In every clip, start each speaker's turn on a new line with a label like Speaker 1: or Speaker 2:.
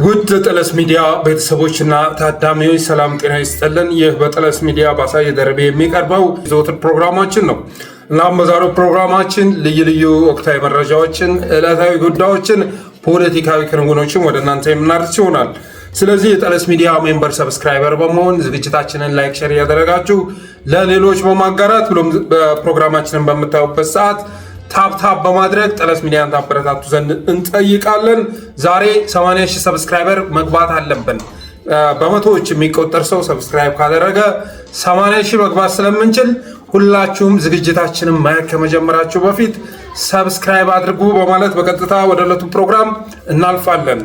Speaker 1: ውድ ጠለስ ሚዲያ ቤተሰቦችና ታዳሚዎች ሰላም ጤና ይስጥልን። ይህ በጠለስ ሚዲያ ባሳየ ደረቤ የሚቀርበው ዘወትር ፕሮግራማችን ነው። እናም በዛሬው ፕሮግራማችን ልዩ ልዩ ወቅታዊ መረጃዎችን፣ ዕለታዊ ጉዳዮችን፣ ፖለቲካዊ ክንውኖችን ወደ እናንተ የምናደርስ ይሆናል። ስለዚህ የጠለስ ሚዲያ ሜምበር ሰብስክራይበር በመሆን ዝግጅታችንን ላይክ፣ ሼር እያደረጋችሁ ለሌሎች በማጋራት ብሎም በፕሮግራማችንን በምታዩበት ሰዓት ታፕ በማድረግ ጠለስ ሚዲያን ታበረታቱ ዘንድ እንጠይቃለን። ዛሬ 80,000 ሰብስክራይበር መግባት አለብን። በመቶዎች የሚቆጠር ሰው ሰብስክራይብ ካደረገ 80,000 መግባት ስለምንችል ሁላችሁም ዝግጅታችንን ማየት ከመጀመራችሁ በፊት ሰብስክራይብ አድርጉ በማለት በቀጥታ ወደ ዕለቱ ፕሮግራም እናልፋለን።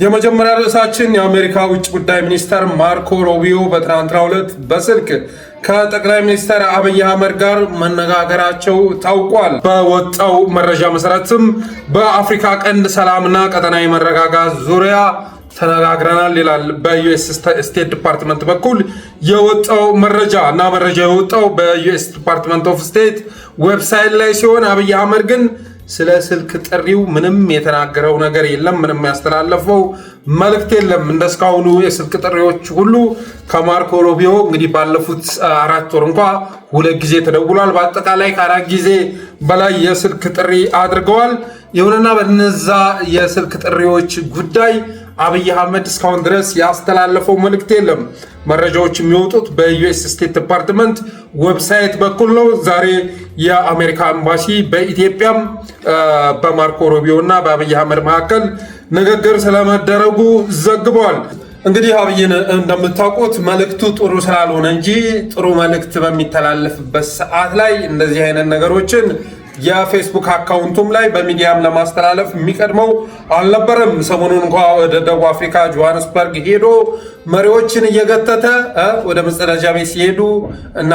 Speaker 1: የመጀመሪያ ርዕሳችን የአሜሪካ ውጭ ጉዳይ ሚኒስተር ማርኮ ሩቢዮ በትናንትናው ዕለት በስልክ ከጠቅላይ ሚኒስትር አብይ አህመድ ጋር መነጋገራቸው ታውቋል። በወጣው መረጃ መሰረትም በአፍሪካ ቀንድ ሰላምና ቀጠናዊ መረጋጋት ዙሪያ ተነጋግረናል ይላል በዩኤስ ስቴት ዲፓርትመንት በኩል የወጣው መረጃ እና መረጃ የወጣው በዩኤስ ዲፓርትመንት ኦፍ ስቴት ዌብሳይት ላይ ሲሆን አብይ አህመድ ግን ስለ ስልክ ጥሪው ምንም የተናገረው ነገር የለም። ምንም ያስተላለፈው መልእክት የለም። እንደስካሁኑ የስልክ ጥሪዎች ሁሉ ከማርኮ ሩቢዮ እንግዲህ ባለፉት 4 ወር እንኳ 2 ጊዜ ተደውሏል። በአጠቃላይ ከ4 ጊዜ በላይ የስልክ ጥሪ አድርገዋል። ይሁንና በነዛ የስልክ ጥሪዎች ጉዳይ አብይ አህመድ እስካሁን ድረስ ያስተላለፈው መልእክት የለም። መረጃዎች የሚወጡት በዩኤስ ስቴት ዲፓርትመንት ዌብሳይት በኩል ነው። ዛሬ የአሜሪካ ኤምባሲ በኢትዮጵያም በማርኮ ሩቢዮ እና በአብይ አህመድ መካከል ንግግር ስለመደረጉ ዘግበዋል። እንግዲህ አብይን እንደምታውቁት መልእክቱ ጥሩ ስላልሆነ እንጂ ጥሩ መልእክት በሚተላለፍበት ሰዓት ላይ እንደዚህ አይነት ነገሮችን የፌስቡክ አካውንቱም ላይ በሚዲያም ለማስተላለፍ የሚቀድመው አልነበረም። ሰሞኑን እንኳ ወደ ደቡብ አፍሪካ ጆሃንስበርግ ሄዶ መሪዎችን እየገተተ ወደ መጸዳጃ ቤት ሲሄዱ እና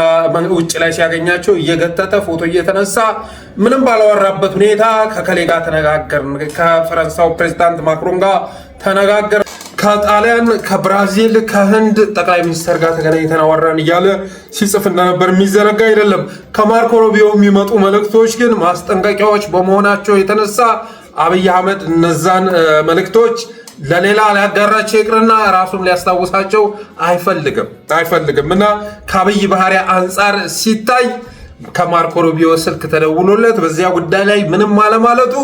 Speaker 1: ውጭ ላይ ሲያገኛቸው እየገተተ ፎቶ እየተነሳ ምንም ባላወራበት ሁኔታ ከከሌ ጋር ተነጋገርን፣ ከፈረንሳው ፕሬዚዳንት ማክሮን ጋር ተነጋገር፣ ከጣሊያን፣ ከብራዚል፣ ከህንድ ጠቅላይ ሚኒስትር ጋር ተገናኝተን አወራን እያለ ሲጽፍ እንደነበር የሚዘነጋ አይደለም። ከማርኮ ሩቢዮ የሚመጡ መልእክቶች ግን ማስጠንቀቂያዎች በመሆናቸው የተነሳ አብይ አህመድ እነዛን መልእክቶች ለሌላ ሊያጋራቸው ይቅርና ራሱም ሊያስታውሳቸው አይፈልግም እና ከአብይ ባህሪ አንጻር ሲታይ ከማርኮ ሩቢዮ ስልክ ተደውሎለት በዚያ ጉዳይ ላይ ምንም አለማለቱ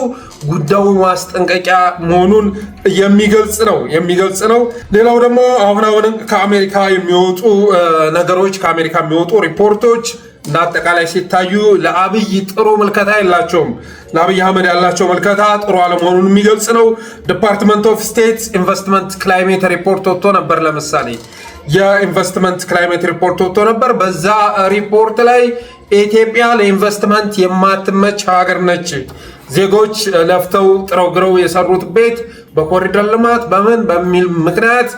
Speaker 1: ጉዳዩ ማስጠንቀቂያ መሆኑን የሚገልጽ ነው። ሌላው ደግሞ አሁን ከአሜሪካ የሚወጡ ነገሮች ከአሜሪካ የሚወጡ ሪፖርቶች እና አጠቃላይ ሲታዩ ለአብይ ጥሩ ምልከታ የላቸውም። ለአብይ አህመድ ያላቸው ምልከታ ጥሩ አለመሆኑን የሚገልጽ ነው። ዲፓርትመንት ኦፍ ስቴት ኢንቨስትመንት ክላይሜት ሪፖርት ወጥቶ ነበር። ለምሳሌ የኢንቨስትመንት ክላይሜት ሪፖርት ወጥቶ ነበር። በዛ ሪፖርት ላይ ኢትዮጵያ ለኢንቨስትመንት የማትመች ሀገር ነች፣ ዜጎች ለፍተው ጥረው ግረው የሰሩት ቤት በኮሪደር ልማት በሚል ምክንያት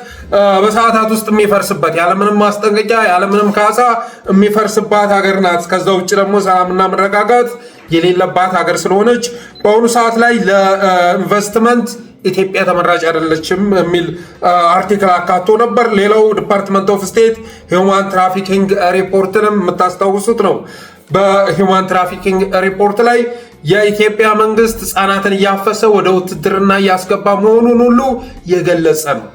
Speaker 1: በሰዓታት ውስጥ የሚፈርስበት ያለምንም ማስጠንቀቂያ ያለምንም ካሳ የሚፈርስባት ሀገር ናት። ከዛ ውጭ ደግሞ ሰላምና መረጋጋት የሌለባት ሀገር ስለሆነች በአሁኑ ሰዓት ላይ ለኢንቨስትመንት ኢትዮጵያ ተመራጭ አይደለችም የሚል አርቲክል አካቶ ነበር። ሌላው ዲፓርትመንት ኦፍ ስቴት ሂውማን ትራፊኪንግ ሪፖርትንም የምታስታውሱት ነው። በሂውማን ትራፊኪንግ ሪፖርት ላይ የኢትዮጵያ መንግስት ህፃናትን እያፈሰ ወደ ውትድርና እያስገባ መሆኑን ሁሉ የገለጸ ነው።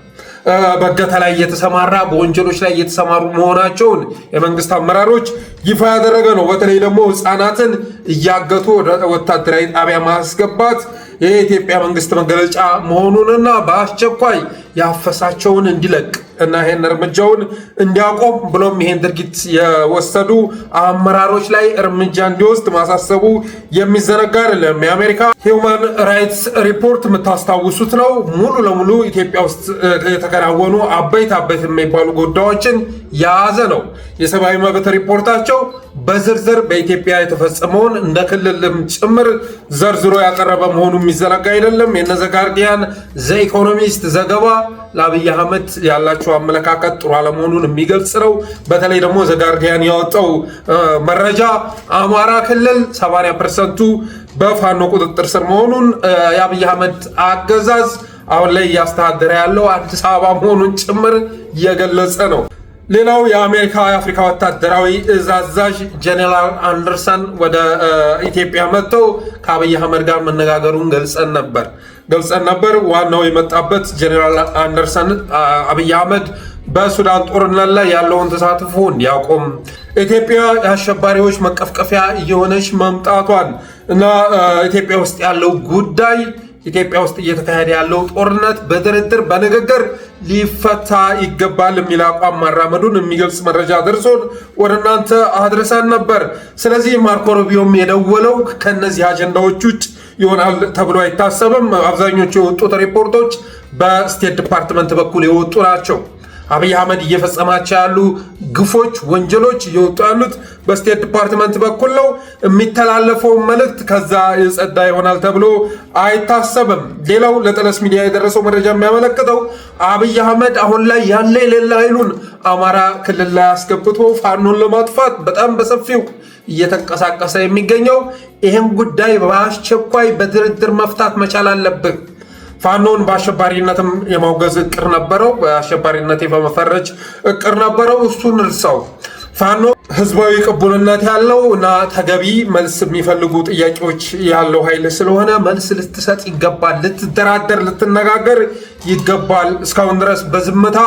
Speaker 1: በእገታ ላይ እየተሰማራ በወንጀሎች ላይ እየተሰማሩ መሆናቸውን የመንግስት አመራሮች ይፋ ያደረገ ነው። በተለይ ደግሞ ህፃናትን እያገቱ ወደ ወታደራዊ ጣቢያ ማስገባት የኢትዮጵያ መንግስት መገለጫ መሆኑንና በአስቸኳይ ያፈሳቸውን እንዲለቅ እና ይሄን እርምጃውን እንዲያቆም ብሎም ይሄን ድርጊት የወሰዱ አመራሮች ላይ እርምጃ እንዲወስድ ማሳሰቡ የሚዘነጋ አይደለም። የአሜሪካ ሂውማን ራይትስ ሪፖርት የምታስታውሱት ነው። ሙሉ ለሙሉ ኢትዮጵያ ውስጥ የተከናወኑ አበይት የሚባሉ ጉዳዮችን የያዘ ነው። የሰብአዊ መብት ሪፖርታቸው በዝርዝር በኢትዮጵያ የተፈጸመውን እንደ ክልልም ጭምር ዘርዝሮ ያቀረበ መሆኑ የሚዘነጋ አይደለም። የነ ዘ ጋርዲያን፣ ዘ ኢኮኖሚስት ዘገባ ለአብይ አህመድ ያላቸው አመለካከት ጥሩ አለመሆኑን የሚገልጽ ነው። በተለይ ደግሞ ዘ ጋርዲያን ያወጣው መረጃ አማራ ክልል 80% በፋኖ ቁጥጥር ስር መሆኑን የአብይ አህመድ አገዛዝ አሁን ላይ እያስተዳደረ ያለው አዲስ አበባ መሆኑን ጭምር የገለጸ ነው። ሌላው የአሜሪካ የአፍሪካ ወታደራዊ እዝ አዛዥ ጀነራል አንደርሰን ወደ ኢትዮጵያ መጥተው ከአብይ አህመድ ጋር መነጋገሩን ገልጸን ነበር። ዋናው የመጣበት ጀነራል አንደርሰን አብይ አህመድ በሱዳን ጦርነት ላይ ያለውን ተሳትፎ እንዲያቆም ኢትዮጵያ የአሸባሪዎች መቀፍቀፊያ እየሆነች መምጣቷን እና ኢትዮጵያ ውስጥ ያለው ጉዳይ ኢትዮጵያ ውስጥ እየተካሄደ ያለው ጦርነት በድርድር በንግግር ሊፈታ ይገባል የሚል አቋም ማራመዱን የሚገልጽ መረጃ ደርሶን ወደ እናንተ አድርሰን ነበር። ስለዚህ ማርኮ ሩቢዮም የደወለው ከነዚህ አጀንዳዎች ውጭ ይሆናል ተብሎ አይታሰብም። አብዛኞቹ የወጡት ሪፖርቶች በስቴት ዲፓርትመንት በኩል የወጡ ናቸው። አብይ አህመድ እየፈጸማቸው ያሉ ግፎች፣ ወንጀሎች እየወጡ ያሉት በስቴት ዲፓርትመንት በኩል ነው። የሚተላለፈው መልእክት ከዛ የጸዳ ይሆናል ተብሎ አይታሰብም። ሌላው ለጠለስ ሚዲያ የደረሰው መረጃ የሚያመለክተው አብይ አህመድ አሁን ላይ ያለ የሌለ ኃይሉን አማራ ክልል ላይ አስገብቶ ፋኖን ለማጥፋት በጣም በሰፊው እየተንቀሳቀሰ የሚገኘው ይህን ጉዳይ በአስቸኳይ በድርድር መፍታት መቻል አለብን። ፋኖን በአሸባሪነትም የማውገዝ እቅር ነበረው፣ በአሸባሪነት በመፈረጅ እቅር ነበረው። እሱን እርሳው። ፋኖ ህዝባዊ ቅቡልነት ያለው እና ተገቢ መልስ የሚፈልጉ ጥያቄዎች ያለው ኃይል ስለሆነ መልስ ልትሰጥ ይገባል። ልትደራደር፣ ልትነጋገር ይገባል። እስካሁን ድረስ በዝምታ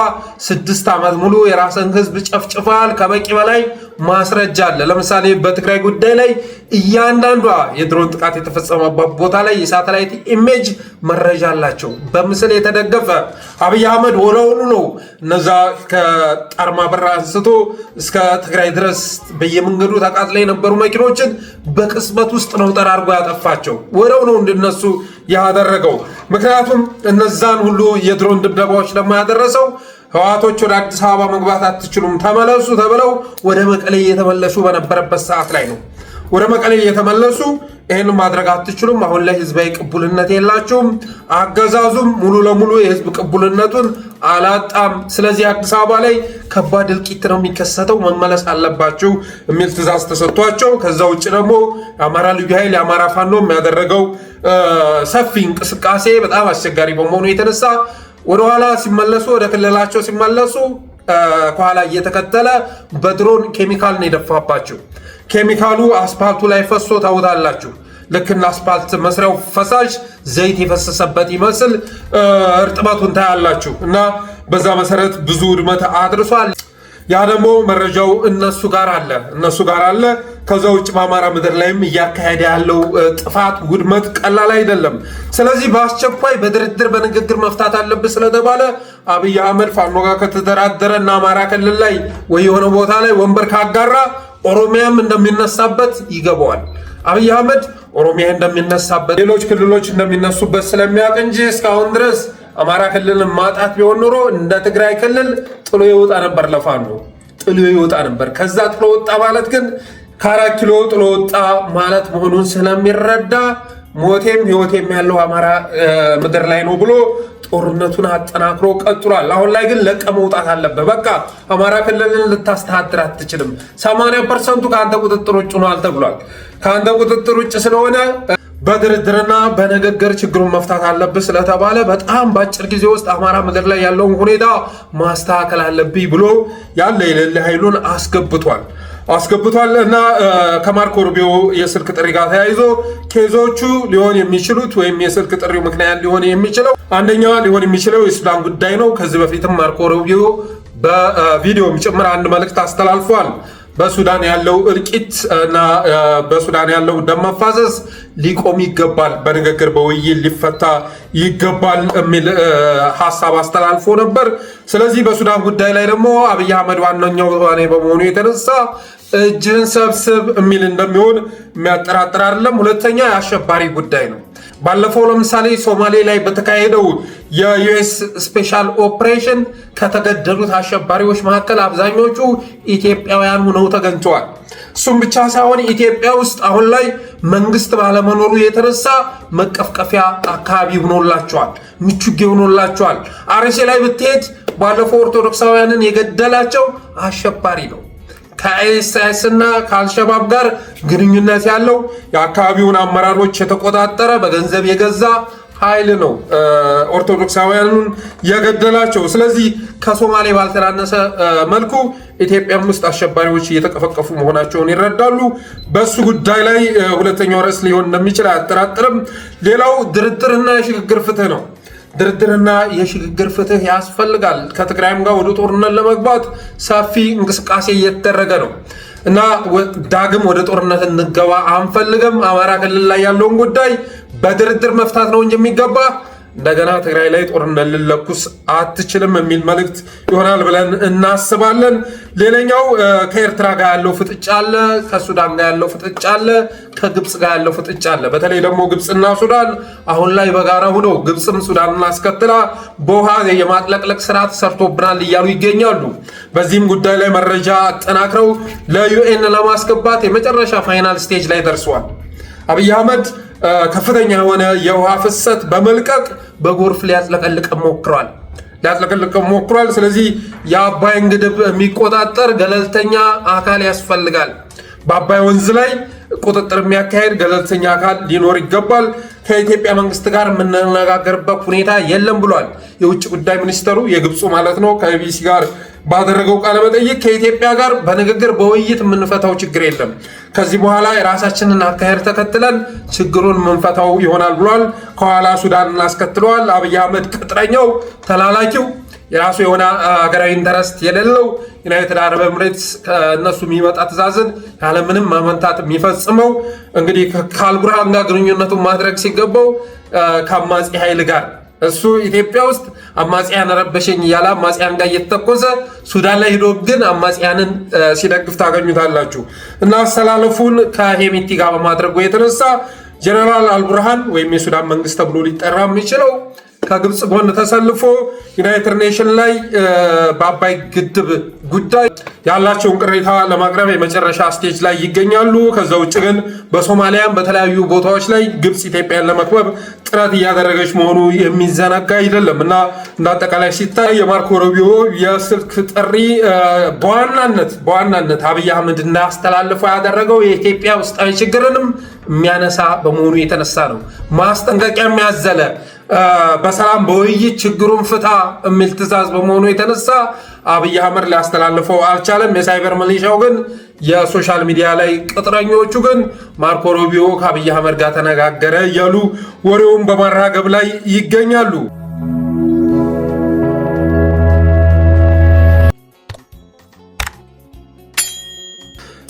Speaker 1: 6 ዓመት ሙሉ የራስን ህዝብ ጨፍጭፋል። ከበቂ በላይ ማስረጃ አለ። ለምሳሌ በትግራይ ጉዳይ ላይ እያንዳንዷ የድሮን ጥቃት የተፈጸመበት ቦታ ላይ የሳተላይት ኢሜጅ መረጃ አላቸው፣ በምስል የተደገፈ። አብይ አህመድ ወለውኑ ነው እነዛ ከጣርማ በራ አንስቶ እስከ ትግራይ ድረስ በየመንገዱ ተቃጥለው የነበሩ መኪኖችን በቅጽበት ውስጥ ነው ጠራርጎ ያጠፋቸው። ወደው ነው እንድነሱ ያደረገው። ምክንያቱም እነዛን ሁሉ የድሮን ድብደባዎች ደግሞ ያደረሰው ህወሓቶች ወደ አዲስ አበባ መግባት አትችሉም ተመለሱ ተብለው ወደ መቀሌ እየተመለሱ በነበረበት ሰዓት ላይ ነው። ወደ መቀሌ እየተመለሱ ይህን ማድረግ አትችሉም፣ አሁን ላይ ህዝባዊ ቅቡልነት የላችሁም፣ አገዛዙም ሙሉ ለሙሉ የህዝብ ቅቡልነቱን አላጣም፣ ስለዚህ አዲስ አበባ ላይ ከባድ እልቂት ነው የሚከሰተው፣ መመለስ አለባችሁ የሚል ትዕዛዝ ተሰጥቷቸው፣ ከዛ ውጭ ደግሞ የአማራ ልዩ ኃይል የአማራ ፋኖ የሚያደረገው ሰፊ እንቅስቃሴ በጣም አስቸጋሪ በመሆኑ የተነሳ ወደኋላ ሲመለሱ፣ ወደ ክልላቸው ሲመለሱ ከኋላ እየተከተለ በድሮን ኬሚካል ነው የደፋባቸው። ኬሚካሉ አስፓልቱ ላይ ፈሶ ታውታላችሁ። ልክና አስፓልት መስሪያው ፈሳሽ ዘይት የፈሰሰበት ይመስል እርጥበቱን ታያላችሁ። እና በዛ መሰረት ብዙ ውድመት አድርሷል። ያ ደግሞ መረጃው እነሱ ጋር አለ። ከዛ ውጭ በአማራ ምድር ላይም እያካሄደ ያለው ጥፋት ውድመት ቀላል አይደለም። ስለዚህ በአስቸኳይ በድርድር በንግግር መፍታት አለብህ ስለተባለ አብይ አህመድ ፋኖ ጋር ከተደራደረ እና አማራ ክልል ላይ ወይ የሆነ ቦታ ላይ ወንበር ካጋራ ኦሮሚያም እንደሚነሳበት ይገባዋል። አብይ አህመድ ኦሮሚያ እንደሚነሳበት፣ ሌሎች ክልሎች እንደሚነሱበት ስለሚያውቅ እንጂ እስካሁን ድረስ አማራ ክልልን ማጣት ቢሆን ኖሮ እንደ ትግራይ ክልል ጥሎ ይወጣ ነበር፣ ለፋኖ ጥሎ ይወጣ ነበር። ከዛ ጥሎ ወጣ ማለት ግን ከ4 ኪሎ ጥሎ ወጣ ማለት መሆኑን ስለሚረዳ ሞቴም ህይወቴም ያለው አማራ ምድር ላይ ነው ብሎ ጦርነቱን አጠናክሮ ቀጥሏል። አሁን ላይ ግን ለቀ መውጣት አለበት። በቃ አማራ ክልልን ልታስተዳድር አትችልም፣ 80% ከአንተ ቁጥጥር ውጭ ሆኗል ተብሏል። ከአንተ ቁጥጥር ውጭ ስለሆነ በድርድርና በንግግር ችግሩን መፍታት አለብህ ስለተባለ በጣም በአጭር ጊዜ ውስጥ አማራ ምድር ላይ ያለውን ሁኔታ ማስተካከል አለብኝ ብሎ ያለ የሌለ ኃይሉን አስገብቷል እና ከማርኮ ሩቢዮ የስልክ ጥሪ ጋር ተያይዞ ኬዞቹ ሊሆን የሚችሉት ወይም የስልክ ጥሪው ምክንያት ሊሆን የሚችለው አንደኛ ሊሆን የሚችለው የሱዳን ጉዳይ ነው። ከዚህ በፊትም ማርኮ ሩቢዮ በቪዲዮም ጭምር አንድ መልእክት አስተላልፏል። በሱዳን ያለው እልቂት እና በሱዳን ያለው ደም መፋሰስ ሊቆም ይገባል፣ በንግግር በውይይት ሊፈታ ይገባል የሚል ሀሳብ አስተላልፎ ነበር። ስለዚህ በሱዳን ጉዳይ ላይ ደግሞ አብይ አህመድ ዋነኛው ተዋናይ በመሆኑ የተነሳ እጅህን ሰብስብ የሚል እንደሚሆን የሚያጠራጥር አይደለም። ሁለተኛ የአሸባሪ ጉዳይ ነው። ባለፈው ለምሳሌ ሶማሌ ላይ በተካሄደው የዩኤስ ስፔሻል ኦፕሬሽን ከተገደሉት አሸባሪዎች መካከል አብዛኞቹ ኢትዮጵያውያን ሆነው ተገኝተዋል። እሱም ብቻ ሳይሆን ኢትዮጵያ ውስጥ አሁን ላይ መንግስት ባለመኖሩ የተነሳ መቀፍቀፊያ አካባቢ ሆኖላቸዋል፣ ምቹጌ ሆኖላቸዋል። አርሲ ላይ ብትሄድ ባለፈው ኦርቶዶክሳውያንን የገደላቸው አሸባሪ ነው። ከአይኤስአይኤስ እና ከአልሸባብ ጋር ግንኙነት ያለው የአካባቢውን አመራሮች የተቆጣጠረ በገንዘብ የገዛ ኃይል ነው ኦርቶዶክሳውያኑን የገደላቸው። ስለዚህ ከሶማሌ ባልተናነሰ መልኩ ኢትዮጵያም ውስጥ አሸባሪዎች እየተቀፈቀፉ መሆናቸውን ይረዳሉ። በሱ ጉዳይ ላይ ሁለተኛው ርዕስ ሊሆን እንደሚችል አያጠራጥርም። ሌላው ድርድርና የሽግግር ፍትህ ነው። ድርድርና የሽግግር ፍትህ ያስፈልጋል። ከትግራይም ጋር ወደ ጦርነት ለመግባት ሰፊ እንቅስቃሴ እየተደረገ ነው እና ዳግም ወደ ጦርነት እንገባ አንፈልግም። አማራ ክልል ላይ ያለውን ጉዳይ በድርድር መፍታት ነው እንጂ የሚገባ እንደገና ትግራይ ላይ ጦርነት ልለኩስ አትችልም የሚል መልእክት ይሆናል ብለን እናስባለን። ሌላኛው ከኤርትራ ጋር ያለው ፍጥጫ አለ፣ ከሱዳን ጋር ያለው ፍጥጫ አለ፣ ከግብፅ ጋር ያለው ፍጥጫ አለ። በተለይ ደግሞ ግብፅና ሱዳን አሁን ላይ በጋራ ሆነው ግብፅም ሱዳንን አስከትላ በውሃ የማጥለቅለቅ ስራ ተሰርቶብናል እያሉ ይገኛሉ። በዚህም ጉዳይ ላይ መረጃ አጠናክረው ለዩኤን ለማስገባት የመጨረሻ ፋይናል ስቴጅ ላይ ደርሰዋል። አብይ አህመድ ከፍተኛ የሆነ የውሃ ፍሰት በመልቀቅ በጎርፍ ሊያጥለቀልቅ ሞክሯል። ስለዚህ የአባይን ግድብ የሚቆጣጠር ገለልተኛ አካል ያስፈልጋል። በአባይ ወንዝ ላይ ቁጥጥር የሚያካሄድ ገለልተኛ አካል ሊኖር ይገባል። ከኢትዮጵያ መንግስት ጋር የምንነጋገርበት ሁኔታ የለም ብሏል የውጭ ጉዳይ ሚኒስተሩ፣ የግብፁ ማለት ነው። ከቢቢሲ ጋር ባደረገው ቃለ መጠይቅ ከኢትዮጵያ ጋር በንግግር በውይይት የምንፈታው ችግር የለም፣ ከዚህ በኋላ የራሳችንን አካሄድ ተከትለን ችግሩን የምንፈታው ይሆናል ብሏል። ከኋላ ሱዳንን አስከትለዋል። አብይ አህመድ ቅጥረኛው ተላላኪው የራሱ የሆነ ሀገራዊ ኢንተረስት የሌለው ዩናይትድ አረብ ኤምሬትስ ከእነሱ የሚመጣ ትዕዛዝን ያለምንም ማመንታት የሚፈጽመው እንግዲህ ከአልቡርሃን ጋር ግንኙነቱን ማድረግ ሲገባው ከአማጺ ኃይል ጋር እሱ ኢትዮጵያ ውስጥ አማጺያን ረበሸኝ እያለ አማጺያን ጋር እየተተኮሰ ሱዳን ላይ ሄዶ ግን አማጺያንን ሲደግፍ ታገኙታላችሁ። እና አሰላለፉን ከሄሚቲ ጋር በማድረጉ የተነሳ ጀነራል አልቡርሃን ወይም የሱዳን መንግስት ተብሎ ሊጠራ የሚችለው ከግብፅ ጎን ተሰልፎ ዩናይትድ ኔሽን ላይ በአባይ ግድብ ጉዳይ ያላቸውን ቅሬታ ለማቅረብ የመጨረሻ ስቴጅ ላይ ይገኛሉ። ከዛ ውጭ ግን በሶማሊያም በተለያዩ ቦታዎች ላይ ግብፅ ኢትዮጵያን ለመክበብ ጥረት እያደረገች መሆኑ የሚዘነጋ አይደለም እና እንደ አጠቃላይ ሲታይ የማርኮ ሩቢዮ የስልክ ጥሪ በዋናነት አብይ አህመድ እንዳያስተላልፈው ያደረገው የኢትዮጵያ ውስጣዊ ችግርንም የሚያነሳ በመሆኑ የተነሳ ነው። ማስጠንቀቂያ የሚያዘለ በሰላም በውይይት ችግሩን ፍታ የሚል ትዕዛዝ በመሆኑ የተነሳ አብይ አህመድ ሊያስተላልፈው አልቻለም። የሳይበር ሚሊሻው ግን የሶሻል ሚዲያ ላይ ቅጥረኞቹ ግን ማርኮ ሩቢዮ ከአብይ አህመድ ጋር ተነጋገረ እያሉ ወሬውን በማራገብ ላይ ይገኛሉ።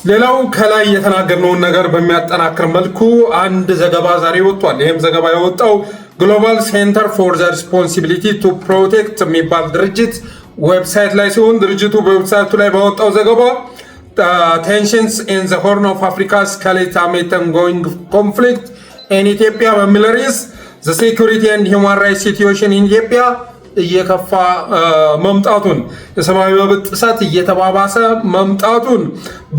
Speaker 1: ሌላው ከላይ የተናገርነውን ነገር በሚያጠናክር መልኩ አንድ ዘገባ ዛሬ ወጥቷል። ይህም ዘገባ የወጣው ግሎባል ሴንተር ፎር ዘ ሪስፖንሲቢሊቲ ቱ ፕሮቴክት የሚባል ድርጅት ዌብሳይት ላይ ሲሆን ድርጅቱ በዌብሳይቱ ላይ ባወጣው ዘገባ ቴንሽንስ ኢን ዘ ሆርን ኦፍ አፍሪካ ስካሌት አሜት ኦንጎይንግ ኮንፍሊክት ኢን ኢትዮጵያ በሚል ርዕስ ዘ ሴኩሪቲ ኤንድ ሂውማን ራይትስ ሲቹዌሽን ኢን ኢትዮጵያ እየከፋ መምጣቱን፣ የሰብአዊ መብት ጥሰት እየተባባሰ መምጣቱን፣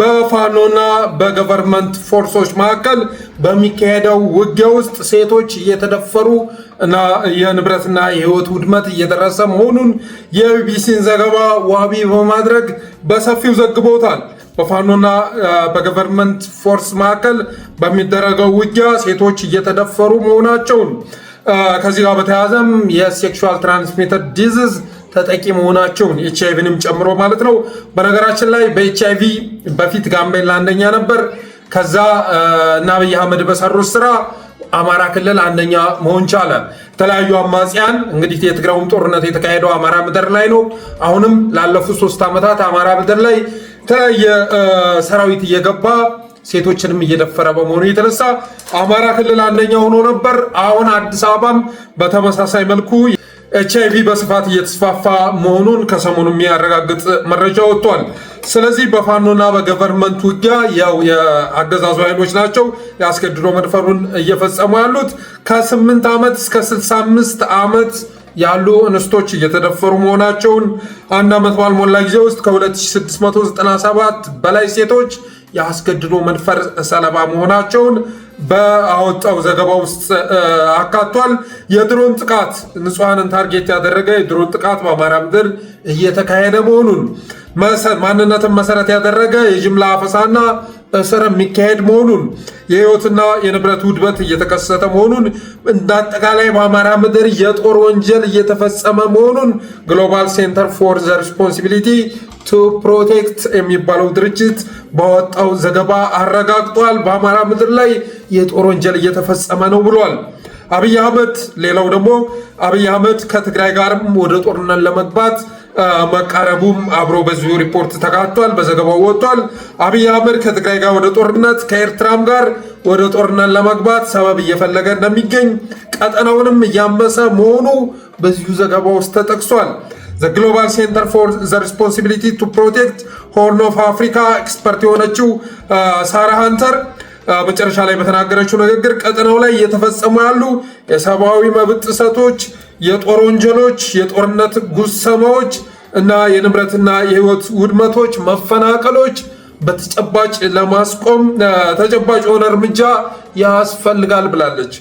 Speaker 1: በፋኖና በገቨርንመንት ፎርሶች መካከል በሚካሄደው ውጊያ ውስጥ ሴቶች እየተደፈሩ እና የንብረትና የህይወት ውድመት እየደረሰ መሆኑን የቢቢሲን ዘገባ ዋቢ በማድረግ በሰፊው ዘግቦታል። በፋኖና በገቨርንመንት ፎርስ መካከል በሚደረገው ውጊያ ሴቶች እየተደፈሩ መሆናቸውን ከዚህ ጋር በተያያዘም የሴክሹዋል ትራንስሚተር ዲዚዝ ተጠቂ መሆናቸውን ኤችአይቪንም ጨምሮ ማለት ነው። በነገራችን ላይ በኤችአይቪ በፊት ጋምቤላ አንደኛ ነበር። ከዛ እና አብይ አህመድ በሰሩት ስራ አማራ ክልል አንደኛ መሆን ቻለ። የተለያዩ አማጽያን እንግዲህ የትግራዩም ጦርነት የተካሄደው አማራ ምድር ላይ ነው። አሁንም ላለፉት 3 ዓመታት አማራ ምድር ላይ የተለያየ ሰራዊት እየገባ ሴቶችንም እየደፈረ በመሆኑ የተነሳ አማራ ክልል አንደኛ ሆኖ ነበር። አሁን አዲስ አበባም በተመሳሳይ መልኩ ኤችአይቪ በስፋት እየተስፋፋ መሆኑን ከሰሞኑ የሚያረጋግጥ መረጃ ወጥቷል። ስለዚህ በፋኖና በገቨርንመንት ውጊያ ያው የአገዛዙ ኃይሎች ናቸው ያስገድዶ መድፈሩን እየፈጸሙ ያሉት። ከ8 ዓመት እስከ 65 ዓመት ያሉ እንስቶች እየተደፈሩ መሆናቸውን አንድ ዓመት ባልሞላ ጊዜ ውስጥ ከ2697 በላይ ሴቶች የአስገድዶ መድፈር ሰለባ መሆናቸውን በአወጣው ዘገባ ውስጥ አካቷል። የድሮን ጥቃት ንጹሐንን ታርጌት ያደረገ የድሮን ጥቃት በአማራ ምድር እየተካሄደ መሆኑን ማንነትን መሰረት ያደረገ የጅምላ አፈሳና እስር የሚካሄድ መሆኑን የህይወትና የንብረት ውድመት እየተከሰተ መሆኑን እንዳጠቃላይ በአማራ ምድር የጦር ወንጀል እየተፈጸመ መሆኑን ግሎባል ሴንተር ፎር ዘ ሪስፖንሲቢሊቲ ቱ ፕሮቴክት የሚባለው ድርጅት ባወጣው ዘገባ አረጋግጧል። በአማራ ምድር ላይ የጦር ወንጀል እየተፈጸመ ነው ብሏል። አብይ አህመድ ሌላው ደግሞ አብይ አህመድ ከትግራይ ጋርም ወደ ጦርነት ለመግባት መቃረቡም አብሮ በዚሁ ሪፖርት ተካቷል፣ በዘገባው ወጥቷል። አብይ አህመድ ከትግራይ ጋር ወደ ጦርነት ከኤርትራም ጋር ወደ ጦርነት ለመግባት ሰበብ እየፈለገ እንደሚገኝ ቀጠናውንም እያመሰ መሆኑ በዚሁ ዘገባ ውስጥ ተጠቅሷል። ዘ ግሎባል ሴንተር ፎር ዘ ሪስፖንሲቢሊቲ ቱ ፕሮቴክት ሆርን ኦፍ አፍሪካ ኤክስፐርት የሆነችው ሳራ ሃንተር መጨረሻ ላይ በተናገረችው ንግግር ቀጠናው ላይ እየተፈጸሙ ያሉ የሰብአዊ መብት ጥሰቶች፣ የጦር ወንጀሎች፣ የጦርነት ጉሰማዎች እና የንብረትና የህይወት ውድመቶች፣ መፈናቀሎች በተጨባጭ ለማስቆም ተጨባጭ የሆነ እርምጃ ያስፈልጋል ብላለች።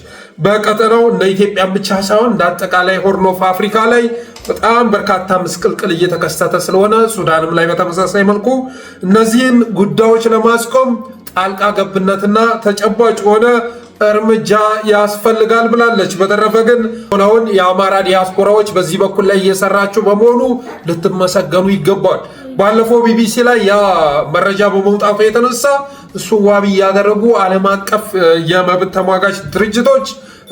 Speaker 1: በቀጠናው እንደ ኢትዮጵያ ብቻ ሳይሆን እንደ አጠቃላይ ሆርን ኦፍ አፍሪካ ላይ በጣም በርካታ ምስቅልቅል እየተከሰተ ስለሆነ ሱዳንም ላይ በተመሳሳይ መልኩ እነዚህን ጉዳዮች ለማስቆም ጣልቃ ገብነትና ተጨባጭ የሆነ እርምጃ ያስፈልጋል ብላለች። በተረፈ ግን አሁን የአማራ ዲያስፖራዎች በዚህ በኩል ላይ እየሰራችሁ በመሆኑ ልትመሰገኑ ይገባል። ባለፈው ቢቢሲ ላይ ያ መረጃ በመውጣቱ የተነሳ እሱ ዋቢ እያደረጉ ዓለም አቀፍ የመብት ተሟጋች ድርጅቶች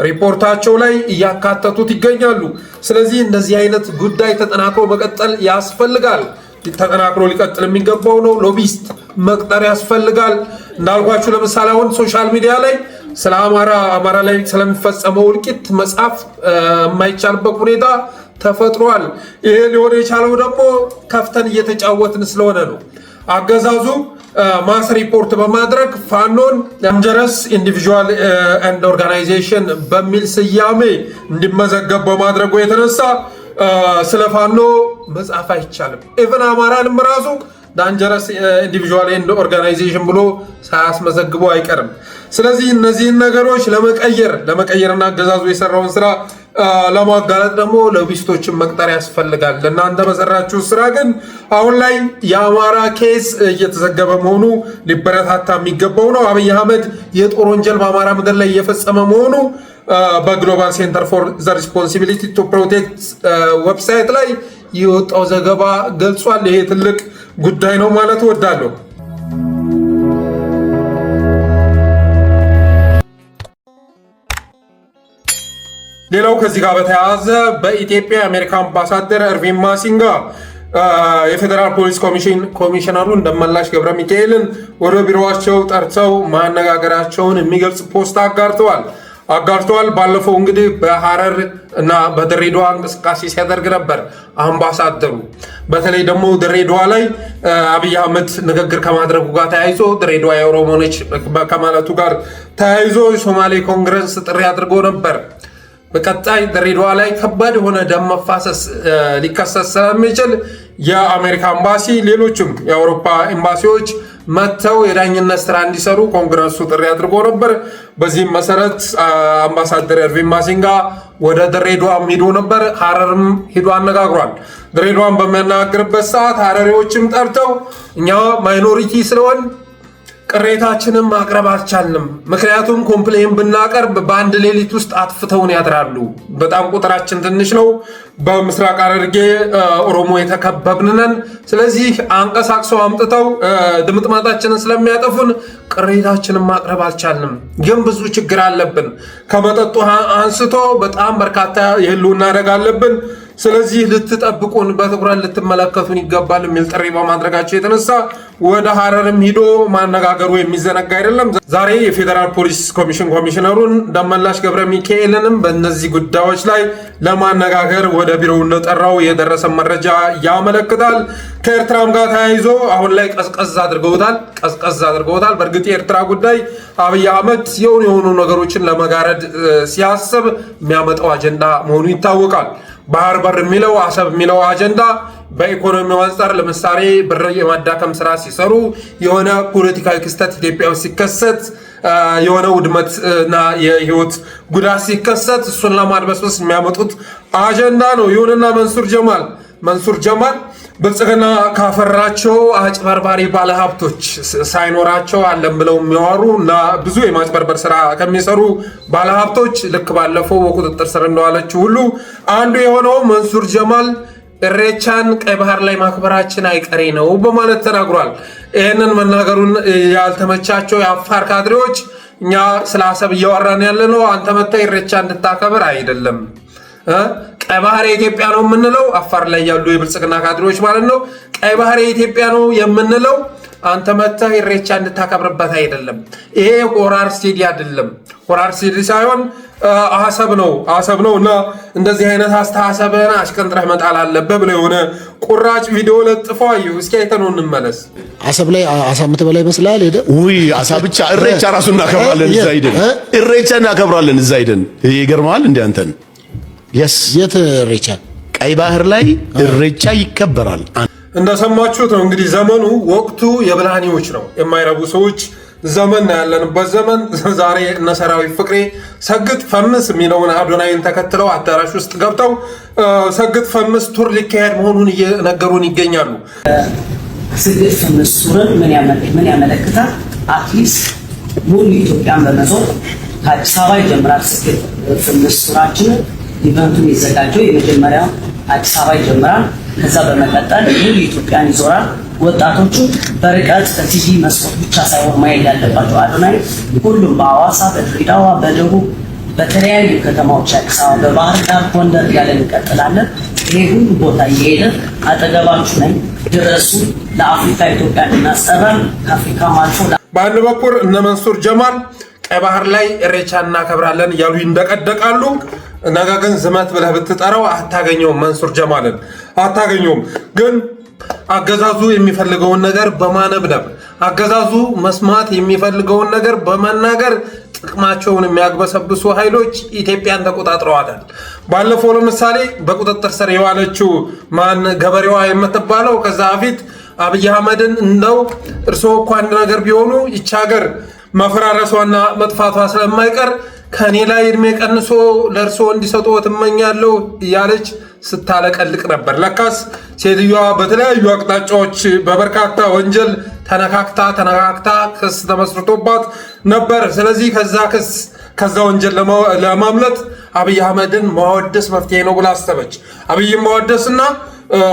Speaker 1: ሪፖርታቸው ላይ እያካተቱት ይገኛሉ። ስለዚህ እንደዚህ አይነት ጉዳይ ተጠናክሮ መቀጠል ያስፈልጋል። ተጠናክሮ ሊቀጥል የሚገባው ነው። ሎቢስት መቅጠር ያስፈልጋል። እንዳልኳችሁ ለምሳሌ አሁን ሶሻል ሚዲያ ላይ ስለ አማራ ላይ ስለሚፈጸመው እልቂት መጻፍ የማይቻልበት ሁኔታ ተፈጥሯል። ይሄ ሊሆን የቻለው ደግሞ ከፍተን እየተጫወትን ስለሆነ ነው። አገዛዙ ማስ ሪፖርት በማድረግ ፋኖን ዳንጀረስ ኢንዲቪዥዋል ኤንድ ኦርጋናይዜሽን በሚል ስያሜ እንዲመዘገብ በማድረጉ የተነሳ ስለ ፋኖ መጻፍ አይቻልም። ኢቨን አማራንም ራሱ ዳንጀረስ ኢንዲቪዥዋል ኤንድ ኦርጋናይዜሽን ብሎ ሳያስመዘግበው አይቀርም። ስለዚህ እነዚህን ነገሮች ለመቀየርና አገዛዙ የሰራውን ስራ ለማጋለጥ ደግሞ ሎቢስቶችን መቅጠር ያስፈልጋል። ለእናንተ በሰራችሁ ስራ ግን አሁን ላይ የአማራ ኬስ እየተዘገበ መሆኑ ሊበረታታ የሚገባው ነው። አብይ አህመድ የጦር ወንጀል በአማራ ምድር ላይ እየፈጸመ መሆኑ በግሎባል ሴንተር ፎር ዘ ሪስፖንሲቢሊቲ ቱ ፕሮቴክት ዌብሳይት ላይ የወጣው ዘገባ ገልጿል። ይሄ ትልቅ ጉዳይ ነው ማለት እወዳለሁ። ሌላው ከዚህ ጋር በተያያዘ በኢትዮጵያ የአሜሪካ አምባሳደር ኤርቪን ማሲንጋ የፌዴራል ፖሊስ ኮሚሽነሩን ደመላሽ ገብረ ሚካኤልን ወደ ቢሮዋቸው ጠርተው ማነጋገራቸውን የሚገልጽ ፖስት አጋርተዋል። ባለፈው እንግዲህ በሐረር እና በድሬዳዋ እንቅስቃሴ ሲያደርግ ነበር አምባሳደሩ። በተለይ ደግሞ ድሬዳዋ ላይ አብይ አህመድ ንግግር ከማድረጉ ጋር ተያይዞ ድሬዳዋ የኦሮሞ ነች ከማለቱ ጋር ተያይዞ የሶማሌ ኮንግረስ ጥሪ አድርጎ ነበር። በቀጣይ ድሬዳዋ ላይ ከባድ የሆነ ደም መፋሰስ ሊከሰት ስለሚችል የአሜሪካ ኤምባሲ፣ ሌሎችም የአውሮፓ ኤምባሲዎች መጥተው የዳኝነት ስራ እንዲሰሩ ኮንግረሱ ጥሪ አድርጎ ነበር። በዚህም መሰረት አምባሳደር ኤርቪን ማሲንጋ ወደ ድሬዳዋም ሂዶ ነበር። ሐረርም ሂዶ አነጋግሯል። ድሬዳዋን በሚያነጋግርበት ሰዓት ሐረሪዎችም ጠርተው እኛ ማይኖሪቲ ስለሆን ቅሬታችንን ማቅረብ አልቻልንም። ምክንያቱም ኮምፕሌን ብናቀርብ በአንድ ሌሊት ውስጥ አጥፍተውን ያድራሉ። በጣም ቁጥራችን ትንሽ ነው። በምስራቅ ሐረርጌ ኦሮሞ የተከበብንነን። ስለዚህ አንቀሳቅሰው አምጥተው ድምጥማጣችንን ስለሚያጠፉን ቅሬታችንን ማቅረብ አልቻልንም። ግን ብዙ ችግር አለብን። ከመጠጡ አንስቶ በጣም በርካታ የህልውና አደጋ አለብን። ስለዚህ ልትጠብቁን፣ በትኩረት ልትመለከቱን ይገባል የሚል ጥሪ በማድረጋቸው የተነሳ ወደ ሐረርም ሂዶ ማነጋገሩ የሚዘነጋ አይደለም። ዛሬ የፌዴራል ፖሊስ ኮሚሽነሩን ደመላሽ ገብረ ሚካኤልንም በእነዚህ ጉዳዮች ላይ ለማነጋገር ወደ ቢሮው እንደጠራው የደረሰ መረጃ ያመለክታል። ከኤርትራም ጋር ተያይዞ አሁን ላይ ቀዝቀዝ አድርገውታል። በእርግጥ የኤርትራ ጉዳይ አብይ አህመድ የሆኑ ነገሮችን ለመጋረድ ሲያስብ የሚያመጣው አጀንዳ መሆኑ ይታወቃል። ባህር በር የሚለው አሰብ የሚለው አጀንዳ በኢኮኖሚ አንጻር ለምሳሌ ብር የማዳከም ስራ ሲሰሩ የሆነ ፖለቲካዊ ክስተት ኢትዮጵያ ውስጥ ሲከሰት የሆነ ውድመትና የህይወት ጉዳት ሲከሰት እሱን ለማድበስበስ የሚያመጡት አጀንዳ ነው። ይሁንና መንሱር ጀማል ብልጽግና ካፈራቸው አጭበርባሪ ባለሀብቶች ሳይኖራቸው አለም ብለው የሚያወሩ እና ብዙ የማጭበርበር ስራ ከሚሰሩ ባለሀብቶች ልክ ባለፈው በቁጥጥር ስር እንደዋለችው ሁሉ አንዱ የሆነው መንሱር ጀማል ኢሬቻን ቀይ ባህር ላይ ማክበራችን አይቀሬ ነው በማለት ተናግሯል። ይህንን መናገሩን ያልተመቻቸው የአፋር ካድሬዎች እኛ ስለ አሰብ እያወራን ያለ ነው፣ አንተ መተህ ኢሬቻ እንድታከብር አይደለም፣ ቀይ ባህር የኢትዮጵያ ነው የምንለው አፋር ላይ ያሉ የብልጽግና ካድሬዎች ማለት ነው። ቀይ ባህር የኢትዮጵያ ነው የምንለው አንተ መተህ ኢሬቻ እንድታከብርበት አይደለም። ይሄ ሆራር ስቴዲ አይደለም፣ ሆራር ስቴዲ ሳይሆን አሰብ ነው እና እንደዚህ አይነት አስተሳሰብህን አሽቀንጥረህ መጣል አለብህ ብለው የሆነ ቁራጭ ቪዲዮ ለጥፈው አየሁ። እስኪ አይተነው እንመለስ።
Speaker 2: አሰብ ላይ አሳ የምትበላ ይመስላል። ሄደ ውይ
Speaker 3: አሳ ብቻ ኢሬቻ ራሱ እናከብራለን እዛ ሄደን ኢሬቻ እናከብራለን እዛ ሄደን። ይገርማል እንዴ አንተን
Speaker 2: የት ኢሬቻ?
Speaker 3: ቀይ ባህር ላይ ኢሬቻ ይከበራል።
Speaker 1: እንደሰማችሁት ነው እንግዲህ ዘመኑ ወቅቱ የብልሃኒዎች ነው፣ የማይረቡ ሰዎች ዘመን ያለንበት ዘመን። ዛሬ እነ ሰራዊት ፍቅሬ ሰግጥ ፈምስ የሚለውን አዶናይን ተከትለው አዳራሽ ውስጥ ገብተው ሰግጥ ፈምስ ቱር ሊካሄድ መሆኑን እየነገሩን ይገኛሉ።
Speaker 4: ሰግጥ ፈምስ ቱርን ምን ያመለክታል? አትሊስት ሙሉ ኢትዮጵያን በመዞር ከአዲስ አበባ ይጀምራል። ሰግጥ ፈምስ ቱራችን ኢቨንቱ የሚዘጋጀው የመጀመሪያው አዲስ አበባ ይጀምራል። ከዛ በመቀጠል ሙሉ ኢትዮጵያን ይዞራል። ወጣቶቹ በርቀት በቲቪ መስኮት ብቻ ሳይሆን ማየት ያለባቸው አዶናይ ሁሉም በአዋሳ፣ በድሬዳዋ፣ በደቡብ በተለያዩ ከተማዎች አዲስ አበባ፣ በባህር ዳር፣ ጎንደር እያለን እንቀጥላለን። ይሄ ሁሉ ቦታ እየሄደ አጠገባችሁ ነኝ ድረሱ፣ ለአፍሪካ ኢትዮጵያ እናስጠራል። ከአፍሪካም አልፎ
Speaker 1: በአንድ በኩል እነ መንሱር ጀማል ቀይ ባህር ላይ ኢሬቻ እናከብራለን እያሉ ይንደቀደቃሉ። ነገር ግን ዝመት ብለህ ብትጠራው አታገኘውም፣ መንሱር ጀማልን አታገኘውም። ግን አገዛዙ የሚፈልገውን ነገር በማነብነብ አገዛዙ መስማት የሚፈልገውን ነገር በመናገር ጥቅማቸውን የሚያግበሰብሱ ኃይሎች ኢትዮጵያን ተቆጣጥረዋታል። ባለፈው ለምሳሌ በቁጥጥር ስር የዋለችው ገበሬዋ የምትባለው ከዛ በፊት አብይ አህመድን እንደው እርስዎ እኮ አንድ ነገር ቢሆኑ ይቺ ሀገር መፈራረሷና መጥፋቷ ስለማይቀር ከኔ ላይ እድሜ ቀንሶ ለእርሶ እንዲሰጡ ትመኛለሁ እያለች ስታለቀልቅ ነበር። ለካስ ሴትዮዋ በተለያዩ አቅጣጫዎች በበርካታ ወንጀል ተነካክታ ክስ ተመስርቶባት ነበር። ስለዚህ ከዛ ወንጀል ለማምለጥ አብይ አህመድን ማወደስ መፍትሄ ነው ብላ አሰበች። አብይን ማወደስና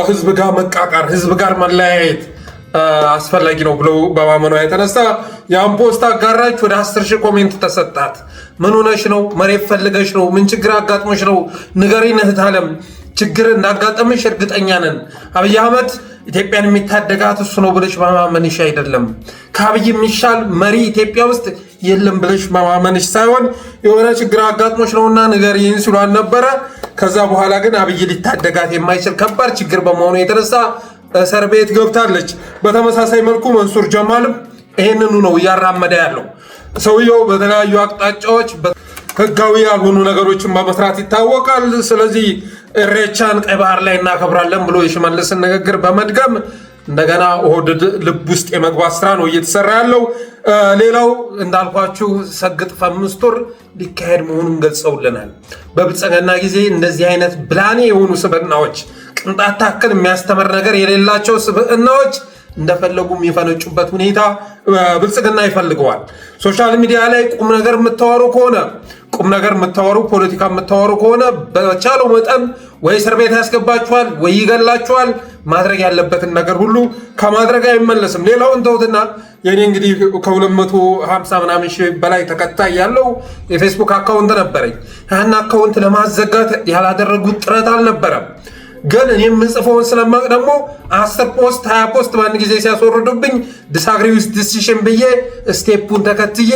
Speaker 1: ህዝብ ጋር መቃቃር፣ ህዝብ ጋር መለያየት አስፈላጊ ነው ብለው በማመኗ የተነሳ ያን ፖስት አጋራች። ወደ 10,000 ኮሜንት ተሰጣት። ምን ሆነሽ ነው? መሬት ፈልገሽ ነው? ምን ችግር አጋጥሞሽ ነው? ንገሪን እህት ዓለም፣ ችግር እንዳጋጠምሽ እርግጠኛ ነን። አብይ አህመድ ኢትዮጵያን የሚታደጋት እሱ ነው ብለሽ በማመንሽ አይደለም። ከአብይ የሚሻል መሪ ኢትዮጵያ ውስጥ የለም ብለሽ በማመንሽ ሳይሆን የሆነ ችግር አጋጥሞሽ ነውና ንገሪን ሲሏን ነበረ። ከዛ በኋላ ግን አብይ ሊታደጋት የማይችል ከባድ ችግር በመሆኑ የተነሳ እስር ቤት ገብታለች። በተመሳሳይ መልኩ መንሱር ጀማልም ይሄንኑ ነው እያራመደ ያለው። ሰውየው በተለያዩ አቅጣጫዎች ህጋዊ ያልሆኑ ነገሮችን በመስራት ይታወቃል። ስለዚህ ኢሬቻን ቀይ ባህር ላይ እናከብራለን ብሎ የሽመልስን ንግግር በመድገም እንደገና ኦህዴድ ልብ ውስጥ የመግባት ስራ ነው እየተሰራ ያለው። ሌላው እንዳልኳችሁ ሰግጥ ፈምስ ቱር ሊካሄድ መሆኑን ገልጸውልናል። በብልጽግና ጊዜ እንደዚህ አይነት ብላኔ የሆኑ ስብዕናዎች፣ ቅንጣት ታክል የሚያስተምር ነገር የሌላቸው ስብዕናዎች እንደፈለጉ የሚፈነጩበት ሁኔታ ብልጽግና ይፈልገዋል። ሶሻል ሚዲያ ላይ ቁም ነገር የምታወሩ ከሆነ ፖለቲካ የምታወሩ ከሆነ በቻለው መጠን ወይ እስር ቤት ያስገባችኋል ወይ ይገላችኋል። ማድረግ ያለበትን ነገር ሁሉ ከማድረግ አይመለስም። ሌላውን ተውትና የኔ እንግዲህ ከ250 ምናምን ሺህ በላይ ተከታይ ያለው የፌስቡክ አካውንት ነበረኝ። ያን አካውንት ለማዘጋት ያላደረጉት ጥረት አልነበረም። ግን እኔ የምጽፈውን ስለማቅ ደግሞ 10 ፖስት 20 ፖስት በአንድ ጊዜ ሲያስወርዱብኝ ዲስአግሪ ዊዝ ዲሲሽን ብዬ ስቴፑን ተከትዬ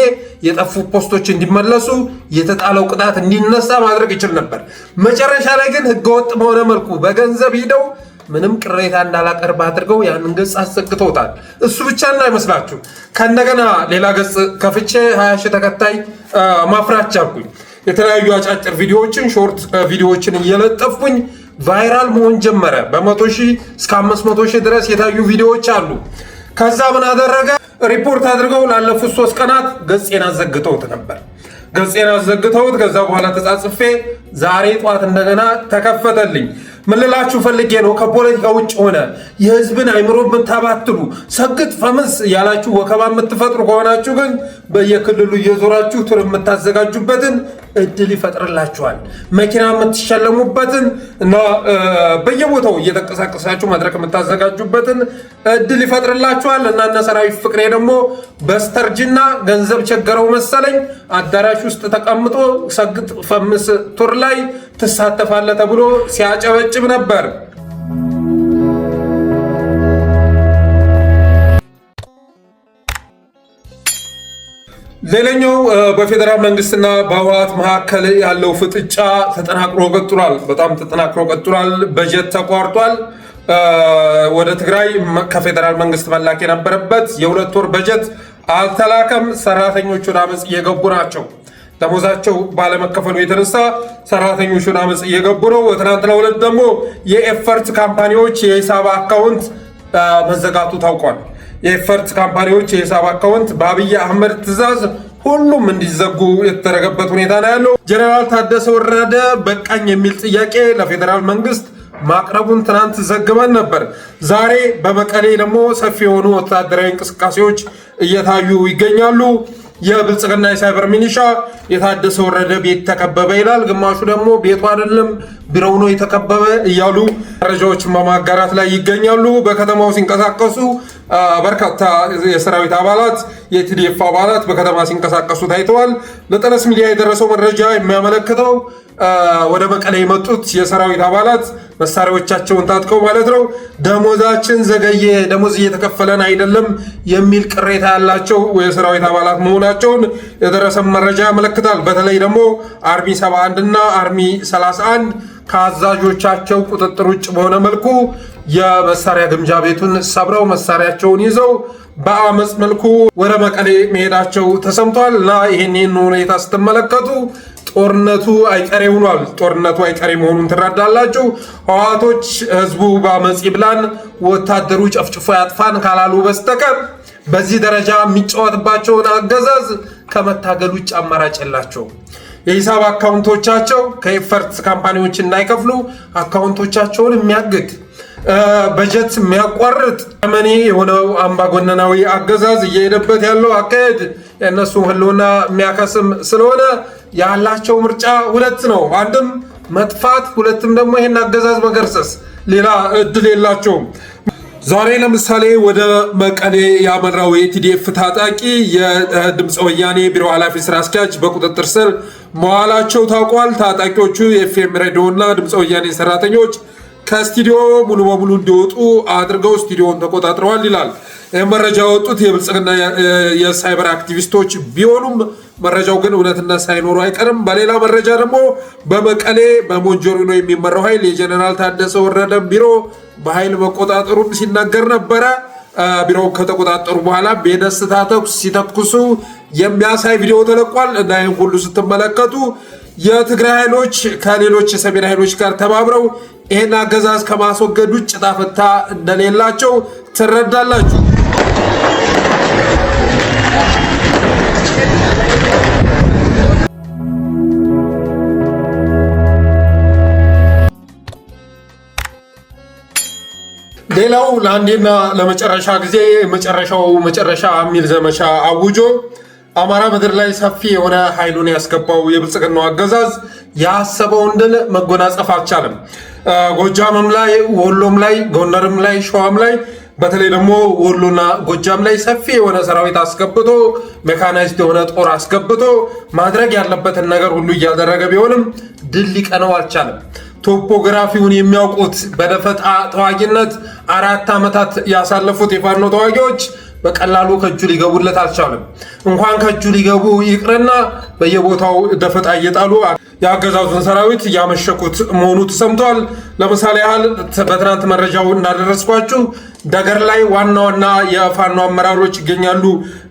Speaker 1: የጠፉ ፖስቶች እንዲመለሱ የተጣለው ቅጣት እንዲነሳ ማድረግ ይችል ነበር። መጨረሻ ላይ ግን ህገወጥ በሆነ መልኩ በገንዘብ ሂደው ምንም ቅሬታ እንዳላቀርብ አድርገው ያንን ገጽ አሰግተውታል። እሱ ብቻ እንዳይመስላችሁ ከእንደገና ሌላ ገጽ ከፍቼ 20 ሺህ ተከታይ ማፍራት ቻልኩኝ። የተለያዩ አጫጭር ቪዲዮዎችን ሾርት ቪዲዮዎችን እየለጠፍኩኝ ቫይራል መሆን ጀመረ። በ100 ሺህ እስከ 500 ሺህ ድረስ የታዩ ቪዲዮዎች አሉ። ከዛ ምን አደረገ? ሪፖርት አድርገው ላለፉት 3 ቀናት ገጽን አዘግተውት ነበር። ከዛ በኋላ ተጻጽፌ ዛሬ ጧት እንደገና ተከፈተልኝ። ምን ልላችሁ ፈልጌ ነው፣ ከፖለቲካ ውጭ ሆነ የህዝብን አይምሮ የምታባትሉ ሰግጥ ፈምስ ያላችሁ ወከባ የምትፈጥሩ ከሆናችሁ ግን በየክልሉ እየዞራችሁ ቱር የምታዘጋጁበትን እድል ይፈጥርላችኋል። መኪና የምትሸለሙበትን እና በየቦታው እየተንቀሳቀሳችሁ መድረክ የምታዘጋጁበትን እድል ይፈጥርላችኋል። እና እነ ሰራዊት ፍቅሬ ደግሞ በስተርጅና ገንዘብ ቸገረው መሰለኝ አዳራሽ ውስጥ ተቀምጦ ሰግጥ ፈምስ ቱር ላይ ትሳተፋለህ ተብሎ ሲያጨበጭብ ነበር። ሌላኛው በፌዴራል መንግስትና በህወሓት መካከል ያለው ፍጥጫ ተጠናክሮ ቀጥሏል። በጣም ተጠናክሮ ቀጥሏል። በጀት ተቋርጧል። ወደ ትግራይ ከፌዴራል መንግስት መላክ የነበረበት የ2 ወር በጀት አልተላከም። ሰራተኞቹ ወደ አመፅ እየገቡ ናቸው። ደሞዛቸው ባለመከፈሉ የተነሳ ሰራተኞቹ ወደ አመፅ እየገቡ ነው። በትናንትናው ዕለት ደግሞ የኤፈርት ካምፓኒዎች የሂሳብ አካውንት መዘጋቱ ታውቋል። የኤፈርት ካምፓኒዎች የሂሳብ አካውንት በአብይ አህመድ ትዕዛዝ ሁሉም እንዲዘጉ የተደረገበት ሁኔታ ነው ያለው። ጀነራል ታደሰ ወረደ በቃኝ የሚል ጥያቄ ለፌዴራል መንግስት ማቅረቡን ትናንት ዘግበን ነበር። ዛሬ በመቀሌ ደግሞ ሰፊ የሆኑ ወታደራዊ እንቅስቃሴዎች እየታዩ ይገኛሉ። የብልጽግና የሳይበር ሚኒሻ የታደሰ ወረደ ቤት ተከበበ ይላል። ግማሹ ደግሞ ቤቱ አይደለም ቢሮው ነው የተከበበ እያሉ መረጃዎችን በማጋራት ላይ ይገኛሉ። በከተማው ሲንቀሳቀሱ በርካታ የሰራዊት አባላት የቲዲኤፍ አባላት በከተማ ሲንቀሳቀሱ ታይተዋል። ለጠለስ ሚዲያ የደረሰው መረጃ የሚያመለክተው ወደ መቀሌ የመጡት የሰራዊት አባላት መሳሪያዎቻቸውን ታጥቀው ማለት ነው ደሞዛችን ዘገየ፣ ደሞዝ እየተከፈለን አይደለም የሚል ቅሬታ ያላቸው የሰራዊት አባላት መሆናቸውን የደረሰ መረጃ ያመለክታል። በተለይ ደግሞ አርሚ 71 እና አርሚ 31 ከአዛዦቻቸው ቁጥጥር ውጭ በሆነ መልኩ የመሳሪያ ግምጃ ቤቱን ሰብረው መሳሪያቸውን ይዘው በአመፅ መልኩ ወደ መቀሌ መሄዳቸው ተሰምቷል። እና ይህንን ሁኔታ ስትመለከቱ ጦርነቱ አይቀሬ ሆኗል። ጦርነቱ አይቀሬ መሆኑን ትረዳላችሁ። ህወሓቶች ህዝቡ በአመፅ ይብላን ወታደሩ ጨፍጭፎ ያጥፋን ካላሉ በስተቀር በዚህ ደረጃ የሚጫወትባቸውን አገዛዝ ከመታገል ውጭ አማራጭ የላቸው። የሂሳብ አካውንቶቻቸው ከኤፈርት ካምፓኒዎች እንዳይከፍሉ አካውንቶቻቸውን የሚያግድ በጀት የሚያቋርጥ ጠመኔ የሆነው አምባገነናዊ አገዛዝ እየሄደበት ያለው አካሄድ የእነሱ ህልውና የሚያከስም ስለሆነ ያላቸው ምርጫ ሁለት ነው። አንድም መጥፋት፣ ሁለትም ደግሞ ይሄን አገዛዝ መገርሰስ። ሌላ እድል የላቸውም። ዛሬ ለምሳሌ ወደ መቀሌ ያመራው የቲዲኤፍ ታጣቂ የድምፀ ወያኔ ቢሮ ኃላፊ ስራ አስኪያጅ በቁጥጥር ስር መዋላቸው ታውቋል። ታጣቂዎቹ የኤፍኤም ሬዲዮ እና ድምፀ ወያኔ ሰራተኞች ከስቱዲዮ ሙሉ በሙሉ እንዲወጡ አድርገው ስቱዲዮን ተቆጣጥረዋል ይላል። ይህ መረጃ ያወጡት የብልጽግና የሳይበር አክቲቪስቶች ቢሆኑም መረጃው ግን እውነትነት ሳይኖሩ አይቀርም። በሌላ መረጃ ደግሞ በመቀሌ በሞንጆሪኖ የሚመራው ኃይል የጀነራል ታደሰ ወረደ ቢሮ በኃይል መቆጣጠሩን ሲናገር ነበረ። ቢሮው ከተቆጣጠሩ በኋላ በደስታ ተኩስ ሲተኩሱ የሚያሳይ ቪዲዮ ተለቋል። እና ይህን ሁሉ ስትመለከቱ የትግራይ ኃይሎች ከሌሎች የሰሜን ኃይሎች ጋር ተባብረው ይህን አገዛዝ ከማስወገድ ውጭ ዕጣ ፈንታ እንደሌላቸው ትረዳላችሁ። ሌላው ለአንዴና ለመጨረሻ ጊዜ መጨረሻው መጨረሻ የሚል ዘመቻ አውጆ አማራ ምድር ላይ ሰፊ የሆነ ኃይሉን ያስገባው የብልጽግናው አገዛዝ ያሰበውን ድል መጎናጸፍ አልቻለም። ጎጃምም ላይ፣ ወሎም ላይ፣ ጎንደርም ላይ፣ ሸዋም ላይ በተለይ ደግሞ ወሎና ጎጃም ላይ ሰፊ የሆነ ሰራዊት አስገብቶ ሜካናይዝድ የሆነ ጦር አስገብቶ ማድረግ ያለበትን ነገር ሁሉ እያደረገ ቢሆንም ድል ሊቀነው አልቻለም። ቶፖግራፊውን የሚያውቁት በደፈጣ ተዋጊነት 4 ዓመታት ያሳለፉት የፋኖ ተዋጊዎች በቀላሉ ከእጁ ሊገቡለት አልቻለም። እንኳን ከእጁ ሊገቡ ይቅርና በየቦታው ደፈጣ እየጣሉ የአገዛዙን ሰራዊት እያመሸኩት መሆኑ ተሰምቷል። ለምሳሌ ያህል በትናንት መረጃው እንዳደረስኳችሁ ደገር ላይ ዋና ዋና የፋኖ አመራሮች ይገኛሉ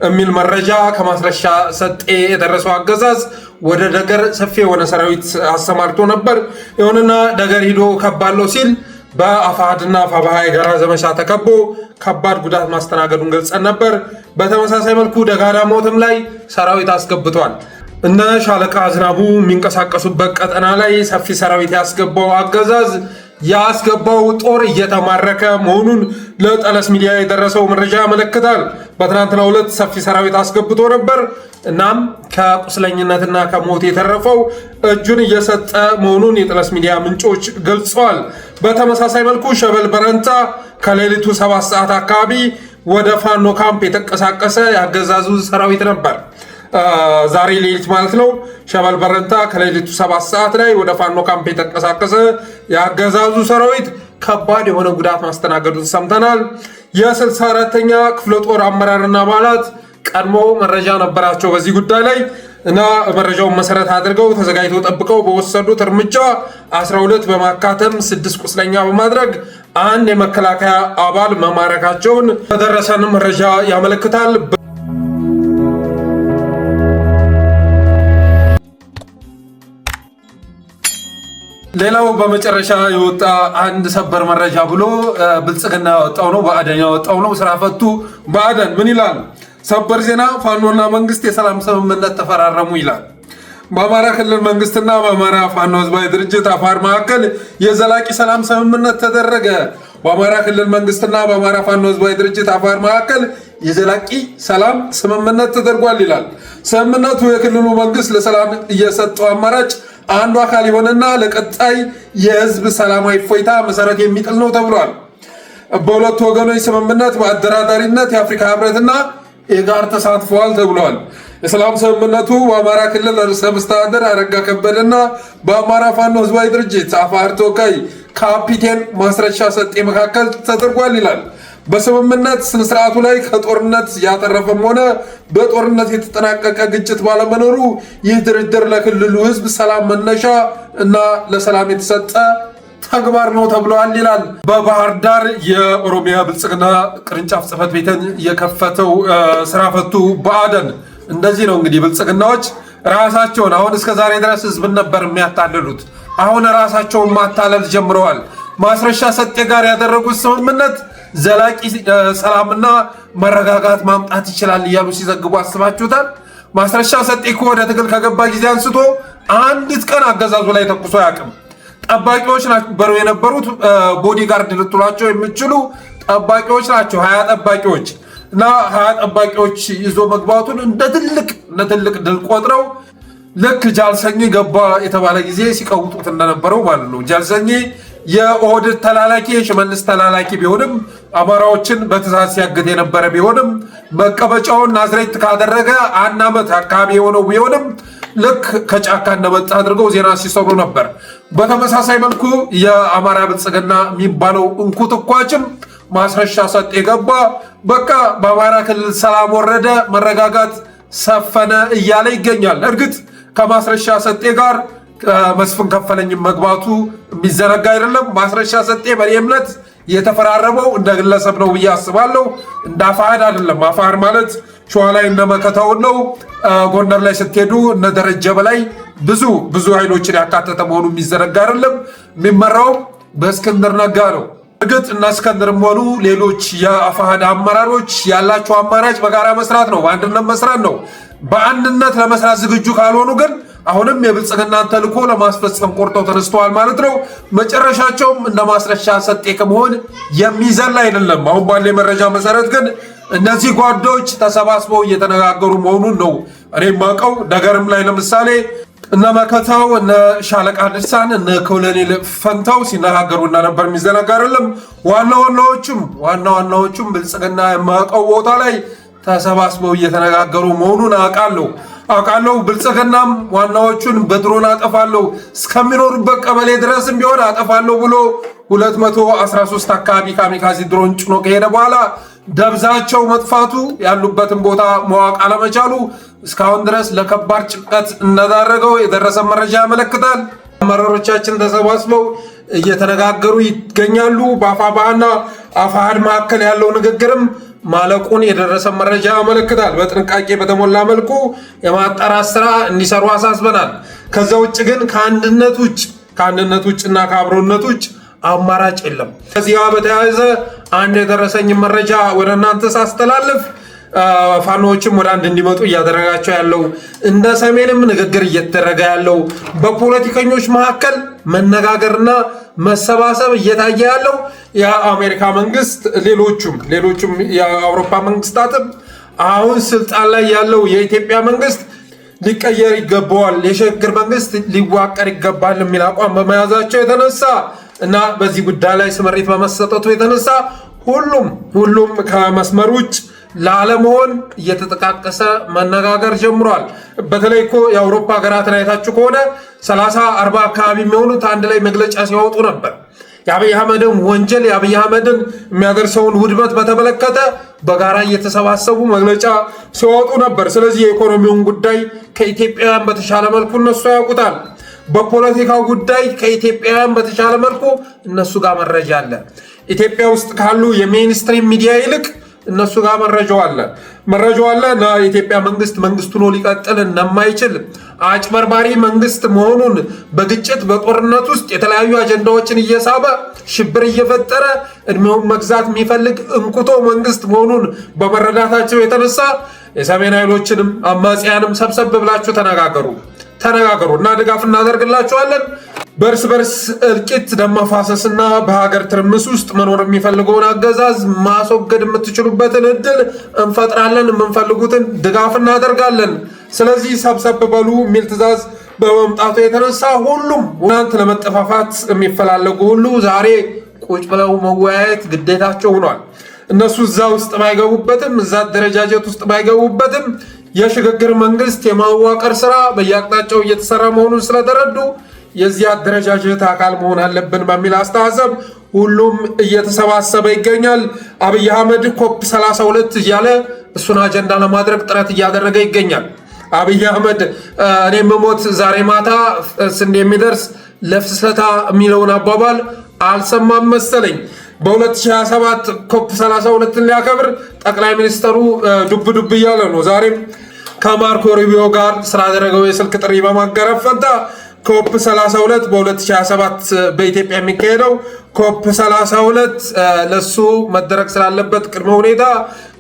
Speaker 1: የሚል መረጃ ከማስረሻ ሰጤ የደረሰው አገዛዝ ወደ ደገር ሰፊ የሆነ ሰራዊት አሰማርቶ ነበር። ይሁንና ደገር ሂዶ ከባለው ሲል በአፋሕድና አፋብኃ የጋራ ዘመቻ ተከቦ ከባድ ጉዳት ማስተናገዱን ገልጸን ነበር። በተመሳሳይ መልኩ ደጋዳሞትም ላይ ሰራዊት አስገብቷል። እነ ሻለቃ ዝናቡ የሚንቀሳቀሱበት ቀጠና ላይ ሰፊ ሰራዊት ያስገባው አገዛዝ ያስገባው ጦር እየተማረከ መሆኑን ለጠለስ ሚዲያ የደረሰው መረጃ ያመለክታል። በትናንትናው ዕለት ሰፊ ሰራዊት አስገብቶ ነበር። እናም ከቁስለኝነትና ከሞት የተረፈው እጁን እየሰጠ መሆኑን የጠለስ ሚዲያ ምንጮች ገልጸዋል። በተመሳሳይ መልኩ ሸበል በረንታ ከሌሊቱ 7 ሰዓት አካባቢ ወደ ፋኖ ካምፕ የተንቀሳቀሰ ያገዛዙ ሰራዊት ነበር። ዛሬ ሌሊት ማለት ነው። ሸበል በረንታ ከሌሊቱ 7 ሰዓት ላይ ወደ ፋኖ ካምፕ የተንቀሳቀሰ ያገዛዙ ሰራዊት ከባድ የሆነ ጉዳት ማስተናገዱን ሰምተናል። የ64ኛ ክፍለ ጦር አመራርና አባላት ቀድሞ መረጃ ነበራቸው በዚህ ጉዳይ ላይ እና መረጃውን መሰረት አድርገው ተዘጋጅተው ጠብቀው በወሰዱት እርምጃ 12 በማካተም 6 ቁስለኛ በማድረግ አንድ የመከላከያ አባል መማረካቸውን ተደረሰን መረጃ ያመለክታል። ሌላው በመጨረሻ የወጣ አንድ ሰበር መረጃ ብሎ ብልጽግና ያወጣው ነው፣ ብአዴን ያወጣው ነው። ስራ ፈቱ ብአዴን ምን ይላል? ሰበር ዜና ፋኖና መንግስት የሰላም ስምምነት ተፈራረሙ ይላል። በአማራ ክልል መንግስትና በአማራ ፋኖ ህዝባዊ ድርጅት አፋር መካከል የዘላቂ ሰላም ስምምነት ተደረገ። በአማራ ክልል መንግስትና በአማራ ፋኖ ህዝባዊ ድርጅት አፋር መካከል የዘላቂ ሰላም ስምምነት ተደርጓል ይላል። ስምምነቱ የክልሉ መንግስት ለሰላም እየሰጠው አማራጭ አንዱ አካል የሆነና ለቀጣይ የህዝብ ሰላማዊ እፎይታ መሰረት የሚጥል ነው ተብሏል። በሁለቱ ወገኖች ስምምነት በአደራዳሪነት የአፍሪካ ህብረትና ኢጋድ ተሳትፈዋል ተብሏል። የሰላም ስምምነቱ በአማራ ክልል ርዕሰ መስተዳድር አረጋ ከበደና በአማራ ፋኖ ህዝባዊ ድርጅት አፋር ተወካይ ካፒቴን ማስረሻ ሰጤ መካከል ተደርጓል ይላል። በስምምነት ስነስርዓቱ ላይ ከጦርነት ያተረፈም ሆነ በጦርነት የተጠናቀቀ ግጭት ባለመኖሩ ይህ ድርድር ለክልሉ ህዝብ ሰላም መነሻ እና ለሰላም የተሰጠ ተግባር ነው ተብሏል ይላል። በባህር ዳር የኦሮሚያ ብልጽግና ቅርንጫፍ ጽህፈት ቤትን የከፈተው ስራ ፈቱ ብአዴን እንደዚህ ነው እንግዲህ ብልጽግናዎች ራሳቸውን አሁን እስከ ዛሬ ድረስ ህዝብን ነበር የሚያታልሉት። አሁን ራሳቸውን ማታለል ጀምረዋል። ማስረሻ ሰጤ ጋር ያደረጉት ስምምነት ዘላቂ ሰላምና መረጋጋት ማምጣት ይችላል እያሉ ሲዘግቡ አስባችሁታል? ማስረሻ ሰጤ እኮ ወደ ትግል ከገባ ጊዜ አንስቶ አንዲት ቀን አገዛዙ ላይ ተኩሶ አያውቅም። ጠባቂዎች ነበሩ የነበሩት፣ ቦዲጋርድ ልትሏቸው የሚችሉ ጠባቂዎች ናቸው፣ 20 ጠባቂዎች እና 20 ጠባቂዎች ይዞ መግባቱን እንደ ትልቅ ድል ቆጥረው ልክ ጃልሰኝ ገባ የተባለ ጊዜ ሲቀውጡት እንደነበረው ማለት ነው። ጃልሰኝ የኦህዴድ ተላላኪ የሽመልስ ተላላኪ ቢሆንም አማራዎችን በትእዛዝ ሲያግት የነበረ ቢሆንም መቀመጫውን ናዝሬት ካደረገ 1 ዓመት አካባቢ የሆነው ቢሆንም ልክ ከጫካ እንደመጣ አድርገው ዜና ሲሰሩ ነበር። በተመሳሳይ መልኩ የአማራ ብልጽግና የሚባለው እንኩትኳችም ማስረሻ ሰጤ ገባ፣ በቃ በአማራ ክልል ሰላም ወረደ፣ መረጋጋት ሰፈነ እያለ ይገኛል። እርግጥ ከማስረሻ ሰጤ ጋር መስፍን ከፈለኝ መግባቱ የሚዘነጋ አይደለም። ማስረሻ ሰጤ በእኔ እምነት የተፈራረመው እንደ ግለሰብ ነው ብዬ አስባለሁ፣ እንደ አፋሕድ አይደለም። አፋሕድ ማለት ሸዋ ላይ እነ መከታውን ነው። ጎንደር ላይ ስትሄዱ እነ ደረጀ በላይ ብዙ ኃይሎችን ያካተተ መሆኑ የሚዘነጋ አይደለም። የሚመራው በእስክንድር ነጋ ነው። እርግጥ እነ እስክንድርም ሆኑ ሌሎች የአፋሕድ አመራሮች ያላቸው አማራጭ በጋራ መስራት ነው፣ በአንድነት መስራት ነው። በአንድነት ለመስራት ዝግጁ ካልሆኑ ግን አሁንም የብልጽግናን ተልዕኮ ለማስፈጸም ቆርጠው ተነስተዋል ማለት ነው። መጨረሻቸውም እንደ ማስረሻ ሰጤ ከመሆን የሚዘል አይደለም። አሁን ባለ መረጃ መሰረት ግን እነዚህ ጓዶች ተሰባስበው እየተነጋገሩ መሆኑን ነው እኔ የማውቀው። ነገርም ላይ ለምሳሌ እነ መከታው እነ ሻለቃ ድርሳን እነ ኮሎኔል ፈንታው ሲነጋገሩ እንደነበር የሚዘነጋ አይደለም። ዋና ዋናዎቹም ብልጽግና የማውቀው ቦታ ላይ ተሰባስበው እየተነጋገሩ መሆኑን አውቃለሁ። ብልጽግናም ዋናዎቹን በድሮን አጠፋለሁ እስከሚኖሩበት ቀበሌ ድረስም ቢሆን አጠፋለሁ ብሎ 213 አካባቢ ካሚካዚ ድሮን ጭኖ ከሄደ በኋላ ደብዛቸው መጥፋቱ ያሉበትን ቦታ ማወቅ አለመቻሉ እስካሁን ድረስ ለከባድ ጭንቀት እንደዳረገው የደረሰ መረጃ ያመለክታል። አመራሮቻችን ተሰባስበው እየተነጋገሩ ይገኛሉ። በአፋብኃና አፋሕድ መካከል ያለው ንግግርም ማለቁን የደረሰ መረጃ ያመለክታል። በጥንቃቄ በተሞላ መልኩ የማጣራት ስራ እንዲሰሩ አሳስበናል። ከዛ ውጭ ግን ከአንድነት ውጭና ከአብሮነት ውጭ አማራጭ የለም። ከዚህ ጋር በተያያዘ አንድ የደረሰኝ መረጃ ወደ እናንተ ሳስተላልፍ ፋኖዎችም ወደ አንድ እንዲመጡ እያደረጋቸው ያለው እንደ ሰሜንም ንግግር እየተደረገ ያለው በፖለቲከኞች መካከል መነጋገርና መሰባሰብ እየታየ ያለው የአሜሪካ መንግስት ሌሎቹም የአውሮፓ መንግስታትም አሁን ስልጣን ላይ ያለው የኢትዮጵያ መንግስት ሊቀየር ይገባዋል፣ የሽግግር መንግስት ሊዋቀር ይገባል የሚል አቋም በመያዛቸው የተነሳ እና በዚህ ጉዳይ ላይ ስምሪት በመሰጠቱ የተነሳ ሁሉም ከመስመር ውጭ ላለመሆን እየተጠቃቀሰ መነጋገር ጀምሯል። በተለይ እኮ የአውሮፓ ሀገራትን አይታችሁ ከሆነ 30-40 አካባቢ የሚሆኑት አንድ ላይ መግለጫ ሲያወጡ ነበር። የአብይ አህመድን ወንጀል የአብይ አህመድን የሚያደርሰውን ውድመት በተመለከተ በጋራ እየተሰባሰቡ መግለጫ ሲያወጡ ነበር። ስለዚህ የኢኮኖሚውን ጉዳይ ከኢትዮጵያውያን በተሻለ መልኩ እነሱ ያውቁታል። በፖለቲካው ጉዳይ ከኢትዮጵያውያን በተሻለ መልኩ እነሱ ጋር መረጃ አለ። ኢትዮጵያ ውስጥ ካሉ የሜንስትሪም ሚዲያ ይልቅ እነሱ ጋር መረጃው አለ እና የኢትዮጵያ መንግስት ሆኖ ሊቀጥል እንደማይችል አጭበርባሪ መንግስት መሆኑን በግጭት በጦርነት ውስጥ የተለያዩ አጀንዳዎችን እየሳበ ሽብር እየፈጠረ እድሜውን መግዛት የሚፈልግ እንኩቶ መንግስት መሆኑን በመረዳታቸው የተነሳ የሰሜን ኃይሎችንም አማጽያንም ሰብሰብ ብላችሁ ተነጋገሩ እና ድጋፍ እናደርግላችኋለን። በርስ እልቂት ደም መፋሰስና በሀገር ትርምስ ውስጥ መኖር የሚፈልገውን አገዛዝ ማስወገድ የምትችሉበትን እድል እንፈጥራለን። የምንፈልጉትን ድጋፍ እናደርጋለን። ስለዚህ ሰብሰብ በሉ የሚል ትዕዛዝ በመምጣቱ የተነሳ ሁሉም እናንተ ለመጠፋፋት የሚፈላለጉ ሁሉ ዛሬ ቁጭ ብለው መወያየት ግዴታቸው ሆኗል። እነሱ እዛ ውስጥ ባይገቡበትም እዛ አደረጃጀት ውስጥ ባይገቡበትም የሽግግር መንግስት የማዋቀር ስራ በየአቅጣጫው እየተሰራ መሆኑን ስለተረዱ የዚህ አደረጃጀት አካል መሆን አለብን በሚል አስተሳሰብ ሁሉም እየተሰባሰበ ይገኛል። አብይ አህመድ ኮፕ 32 እያለ እሱን አጀንዳ ለማድረግ ጥረት እያደረገ ይገኛል። አብይ አህመድ እኔ መሞት ዛሬ ማታ እንደሚደርስ ለፍሰታ የሚለውን አባባል አልሰማም መሰለኝ። በ2027 ኮፕ 32 ሊያከብር ጠቅላይ ሚኒስተሩ ዱብ እያለ ነው። ዛሬም ከማርኮ ሩቢዮ ጋር ስላደረገው የስልክ ጥሪ በማጋረፍ ፈንታ ኮፕ 32 በ2027 በኢትዮጵያ የሚካሄደው ኮፕ 32 ለሱ መደረግ ስላለበት ቅድመ ሁኔታ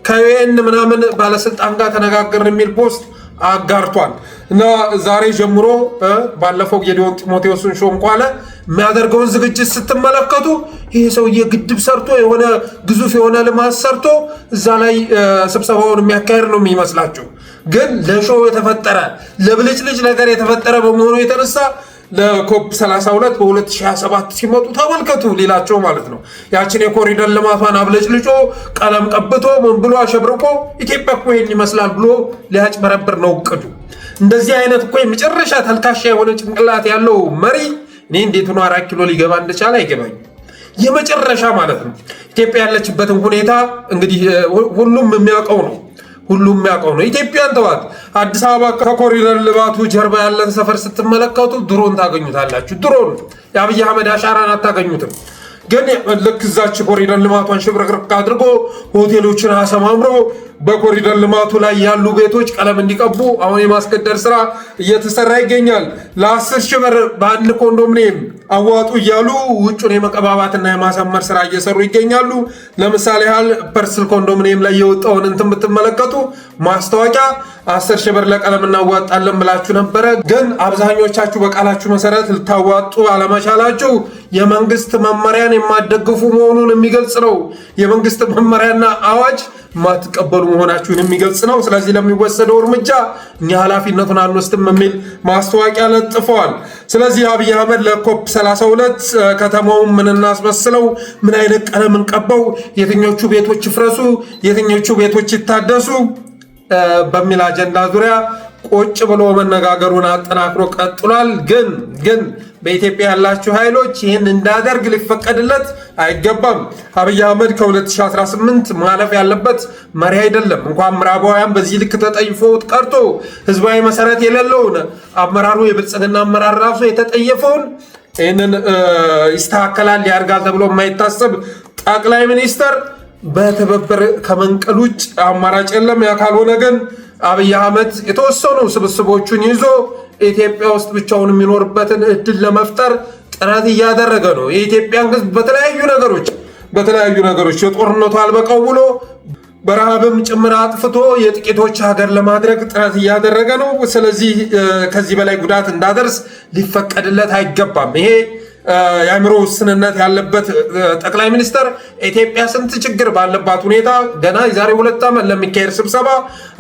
Speaker 1: ከዩኤን ምናምን ባለስልጣን ጋር ተነጋገርን የሚል ፖስት አጋርቷል እና ዛሬ ጀምሮ ባለፈው ጌዲዮን ጢሞቴዎስን ሾምቋለ የሚያደርገውን ዝግጅት ስትመለከቱ ይሄ ሰውዬ ግድብ ሰርቶ የሆነ ግዙፍ የሆነ ልማት ሰርቶ እዛ ላይ ስብሰባውን የሚያካሄድ ነው የሚመስላችሁ። ግን ለሾው የተፈጠረ ለብልጭልጭ ነገር የተፈጠረ በመሆኑ የተነሳ ለኮፕ 32 በ2027 ሲመጡ ተመልከቱ ሊላቸው ማለት ነው። ያችን የኮሪደር ልማቷን አብለጭልጮ ቀለም ቀብቶ ምን ብሎ አሸብርቆ ኢትዮጵያ እኮ ይሄን ይመስላል ብሎ ሊያጭበረብር ነው እቅዱ። እንደዚህ አይነት እኮ የመጨረሻ ተልካሻ የሆነ ጭንቅላት ያለው መሪ እኔ እንዴት ሆኖ 4 ኪሎ ሊገባ እንደቻለ አይገባኝም። የመጨረሻ ማለት ነው። ኢትዮጵያ ያለችበትን ሁኔታ እንግዲህ ሁሉም የሚያውቀው ነው። ኢትዮጵያን ተዋት። አዲስ አበባ ከኮሪደር ልማቱ ጀርባ ያለን ሰፈር ስትመለከቱ ድሮን ታገኙታላችሁ። ድሮን የአብይ አህመድ አሻራን አታገኙትም። ግን ልክ እዛች ኮሪደር ልማቷን ሽብርቅርቅ አድርጎ ሆቴሎችን አሰማምሮ በኮሪደር ልማቱ ላይ ያሉ ቤቶች ቀለም እንዲቀቡ አሁን የማስገደድ ስራ እየተሰራ ይገኛል። ለ10 ሺህ ብር በአንድ ኮንዶሚኒየም አዋጡ እያሉ ውጩን የመቀባባትና የማሳመር ስራ እየሰሩ ይገኛሉ። ለምሳሌ ያህል ፐርስል ኮንዶሚኒየም ላይ የወጣውን እንትን ብትመለከቱ ማስታወቂያ 10 ሺህ ብር ለቀለም እናዋጣለን ብላችሁ ነበረ። ግን አብዛኞቻችሁ በቃላችሁ መሰረት ልታዋጡ አለመቻላችሁ የመንግስት መመሪያን የማትደግፉ መሆኑን የሚገልጽ ነው። የመንግስት መመሪያና አዋጅ ማትቀበሉ መሆናችሁን የሚገልጽ ነው። ስለዚህ ለሚወሰደው እርምጃ እኛ ኃላፊነቱን አንወስድም የሚል ማስታወቂያ ለጥፈዋል። ስለዚህ አብይ አህመድ ለኮፕ 32 ከተማውን ምን እናስመስለው፣ ምን አይነት ቀለም እንቀባው፣ የትኞቹ ቤቶች ይፍረሱ፣ የትኞቹ ቤቶች ይታደሱ በሚል አጀንዳ ዙሪያ ቁጭ ብሎ መነጋገሩን አጠናክሮ ቀጥሏል። ግን በኢትዮጵያ ያላችሁ ኃይሎች ይህን እንዳደርግ ሊፈቀድለት አይገባም። አብይ አህመድ ከ2018 ማለፍ ያለበት መሪ አይደለም። እንኳን ምዕራባውያን በዚህ ልክ ተጠይፈውት ቀርቶ ህዝባዊ መሰረት የሌለውን አመራሩ የብልጽግና አመራር ራሱ የተጠየፈውን ይህንን ይስተካከላል ያርጋል ተብሎ የማይታሰብ ጠቅላይ ሚኒስተር በትብብር ከመንቀል ውጭ አማራጭ የለም። ያ ካልሆነ ግን አብይ አህመድ የተወሰኑ ስብስቦቹን ይዞ ኢትዮጵያ ውስጥ ብቻውን የሚኖርበትን እድል ለመፍጠር ጥረት እያደረገ ነው። የኢትዮጵያን ህዝብ በተለያዩ ነገሮች የጦርነቱ አልበቃው ብሎ በረሃብም ጭምር አጥፍቶ የጥቂቶች ሀገር ለማድረግ ጥረት እያደረገ ነው። ስለዚህ ከዚህ በላይ ጉዳት እንዳደርስ ሊፈቀድለት አይገባም። ይሄ የአእምሮ ውስንነት ያለበት ጠቅላይ ሚኒስተር ኢትዮጵያ ስንት ችግር ባለባት ሁኔታ ገና የዛሬ 2 ዓመት ለሚካሄድ ስብሰባ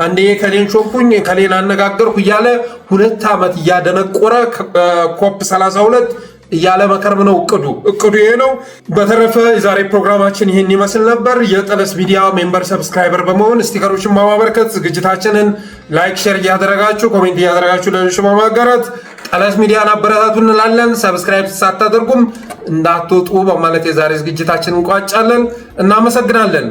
Speaker 1: አንዴ ከሌን ሾኩኝ ከሌን አነጋገርኩ እያለ 2 ዓመት እያደነቆረ ኮፕ 32 እያለ መከርም ነው እቅዱ ይሄ ነው። በተረፈ የዛሬ ፕሮግራማችን ይህን ይመስል ነበር። የጠለስ ሚዲያ ሜምበር ሰብስክራይበር በመሆን ስቲከሮችን በማበርከት ዝግጅታችንን ላይክ፣ ሼር እያደረጋችሁ ኮሜንት እያደረጋችሁ ለሌሎች በማጋራት ጠለስ ሚዲያን አበረታቱ እንላለን። ሰብስክራይብ ሳታደርጉም እንዳትወጡ በማለት የዛሬ ዝግጅታችንን እንቋጫለን። እናመሰግናለን።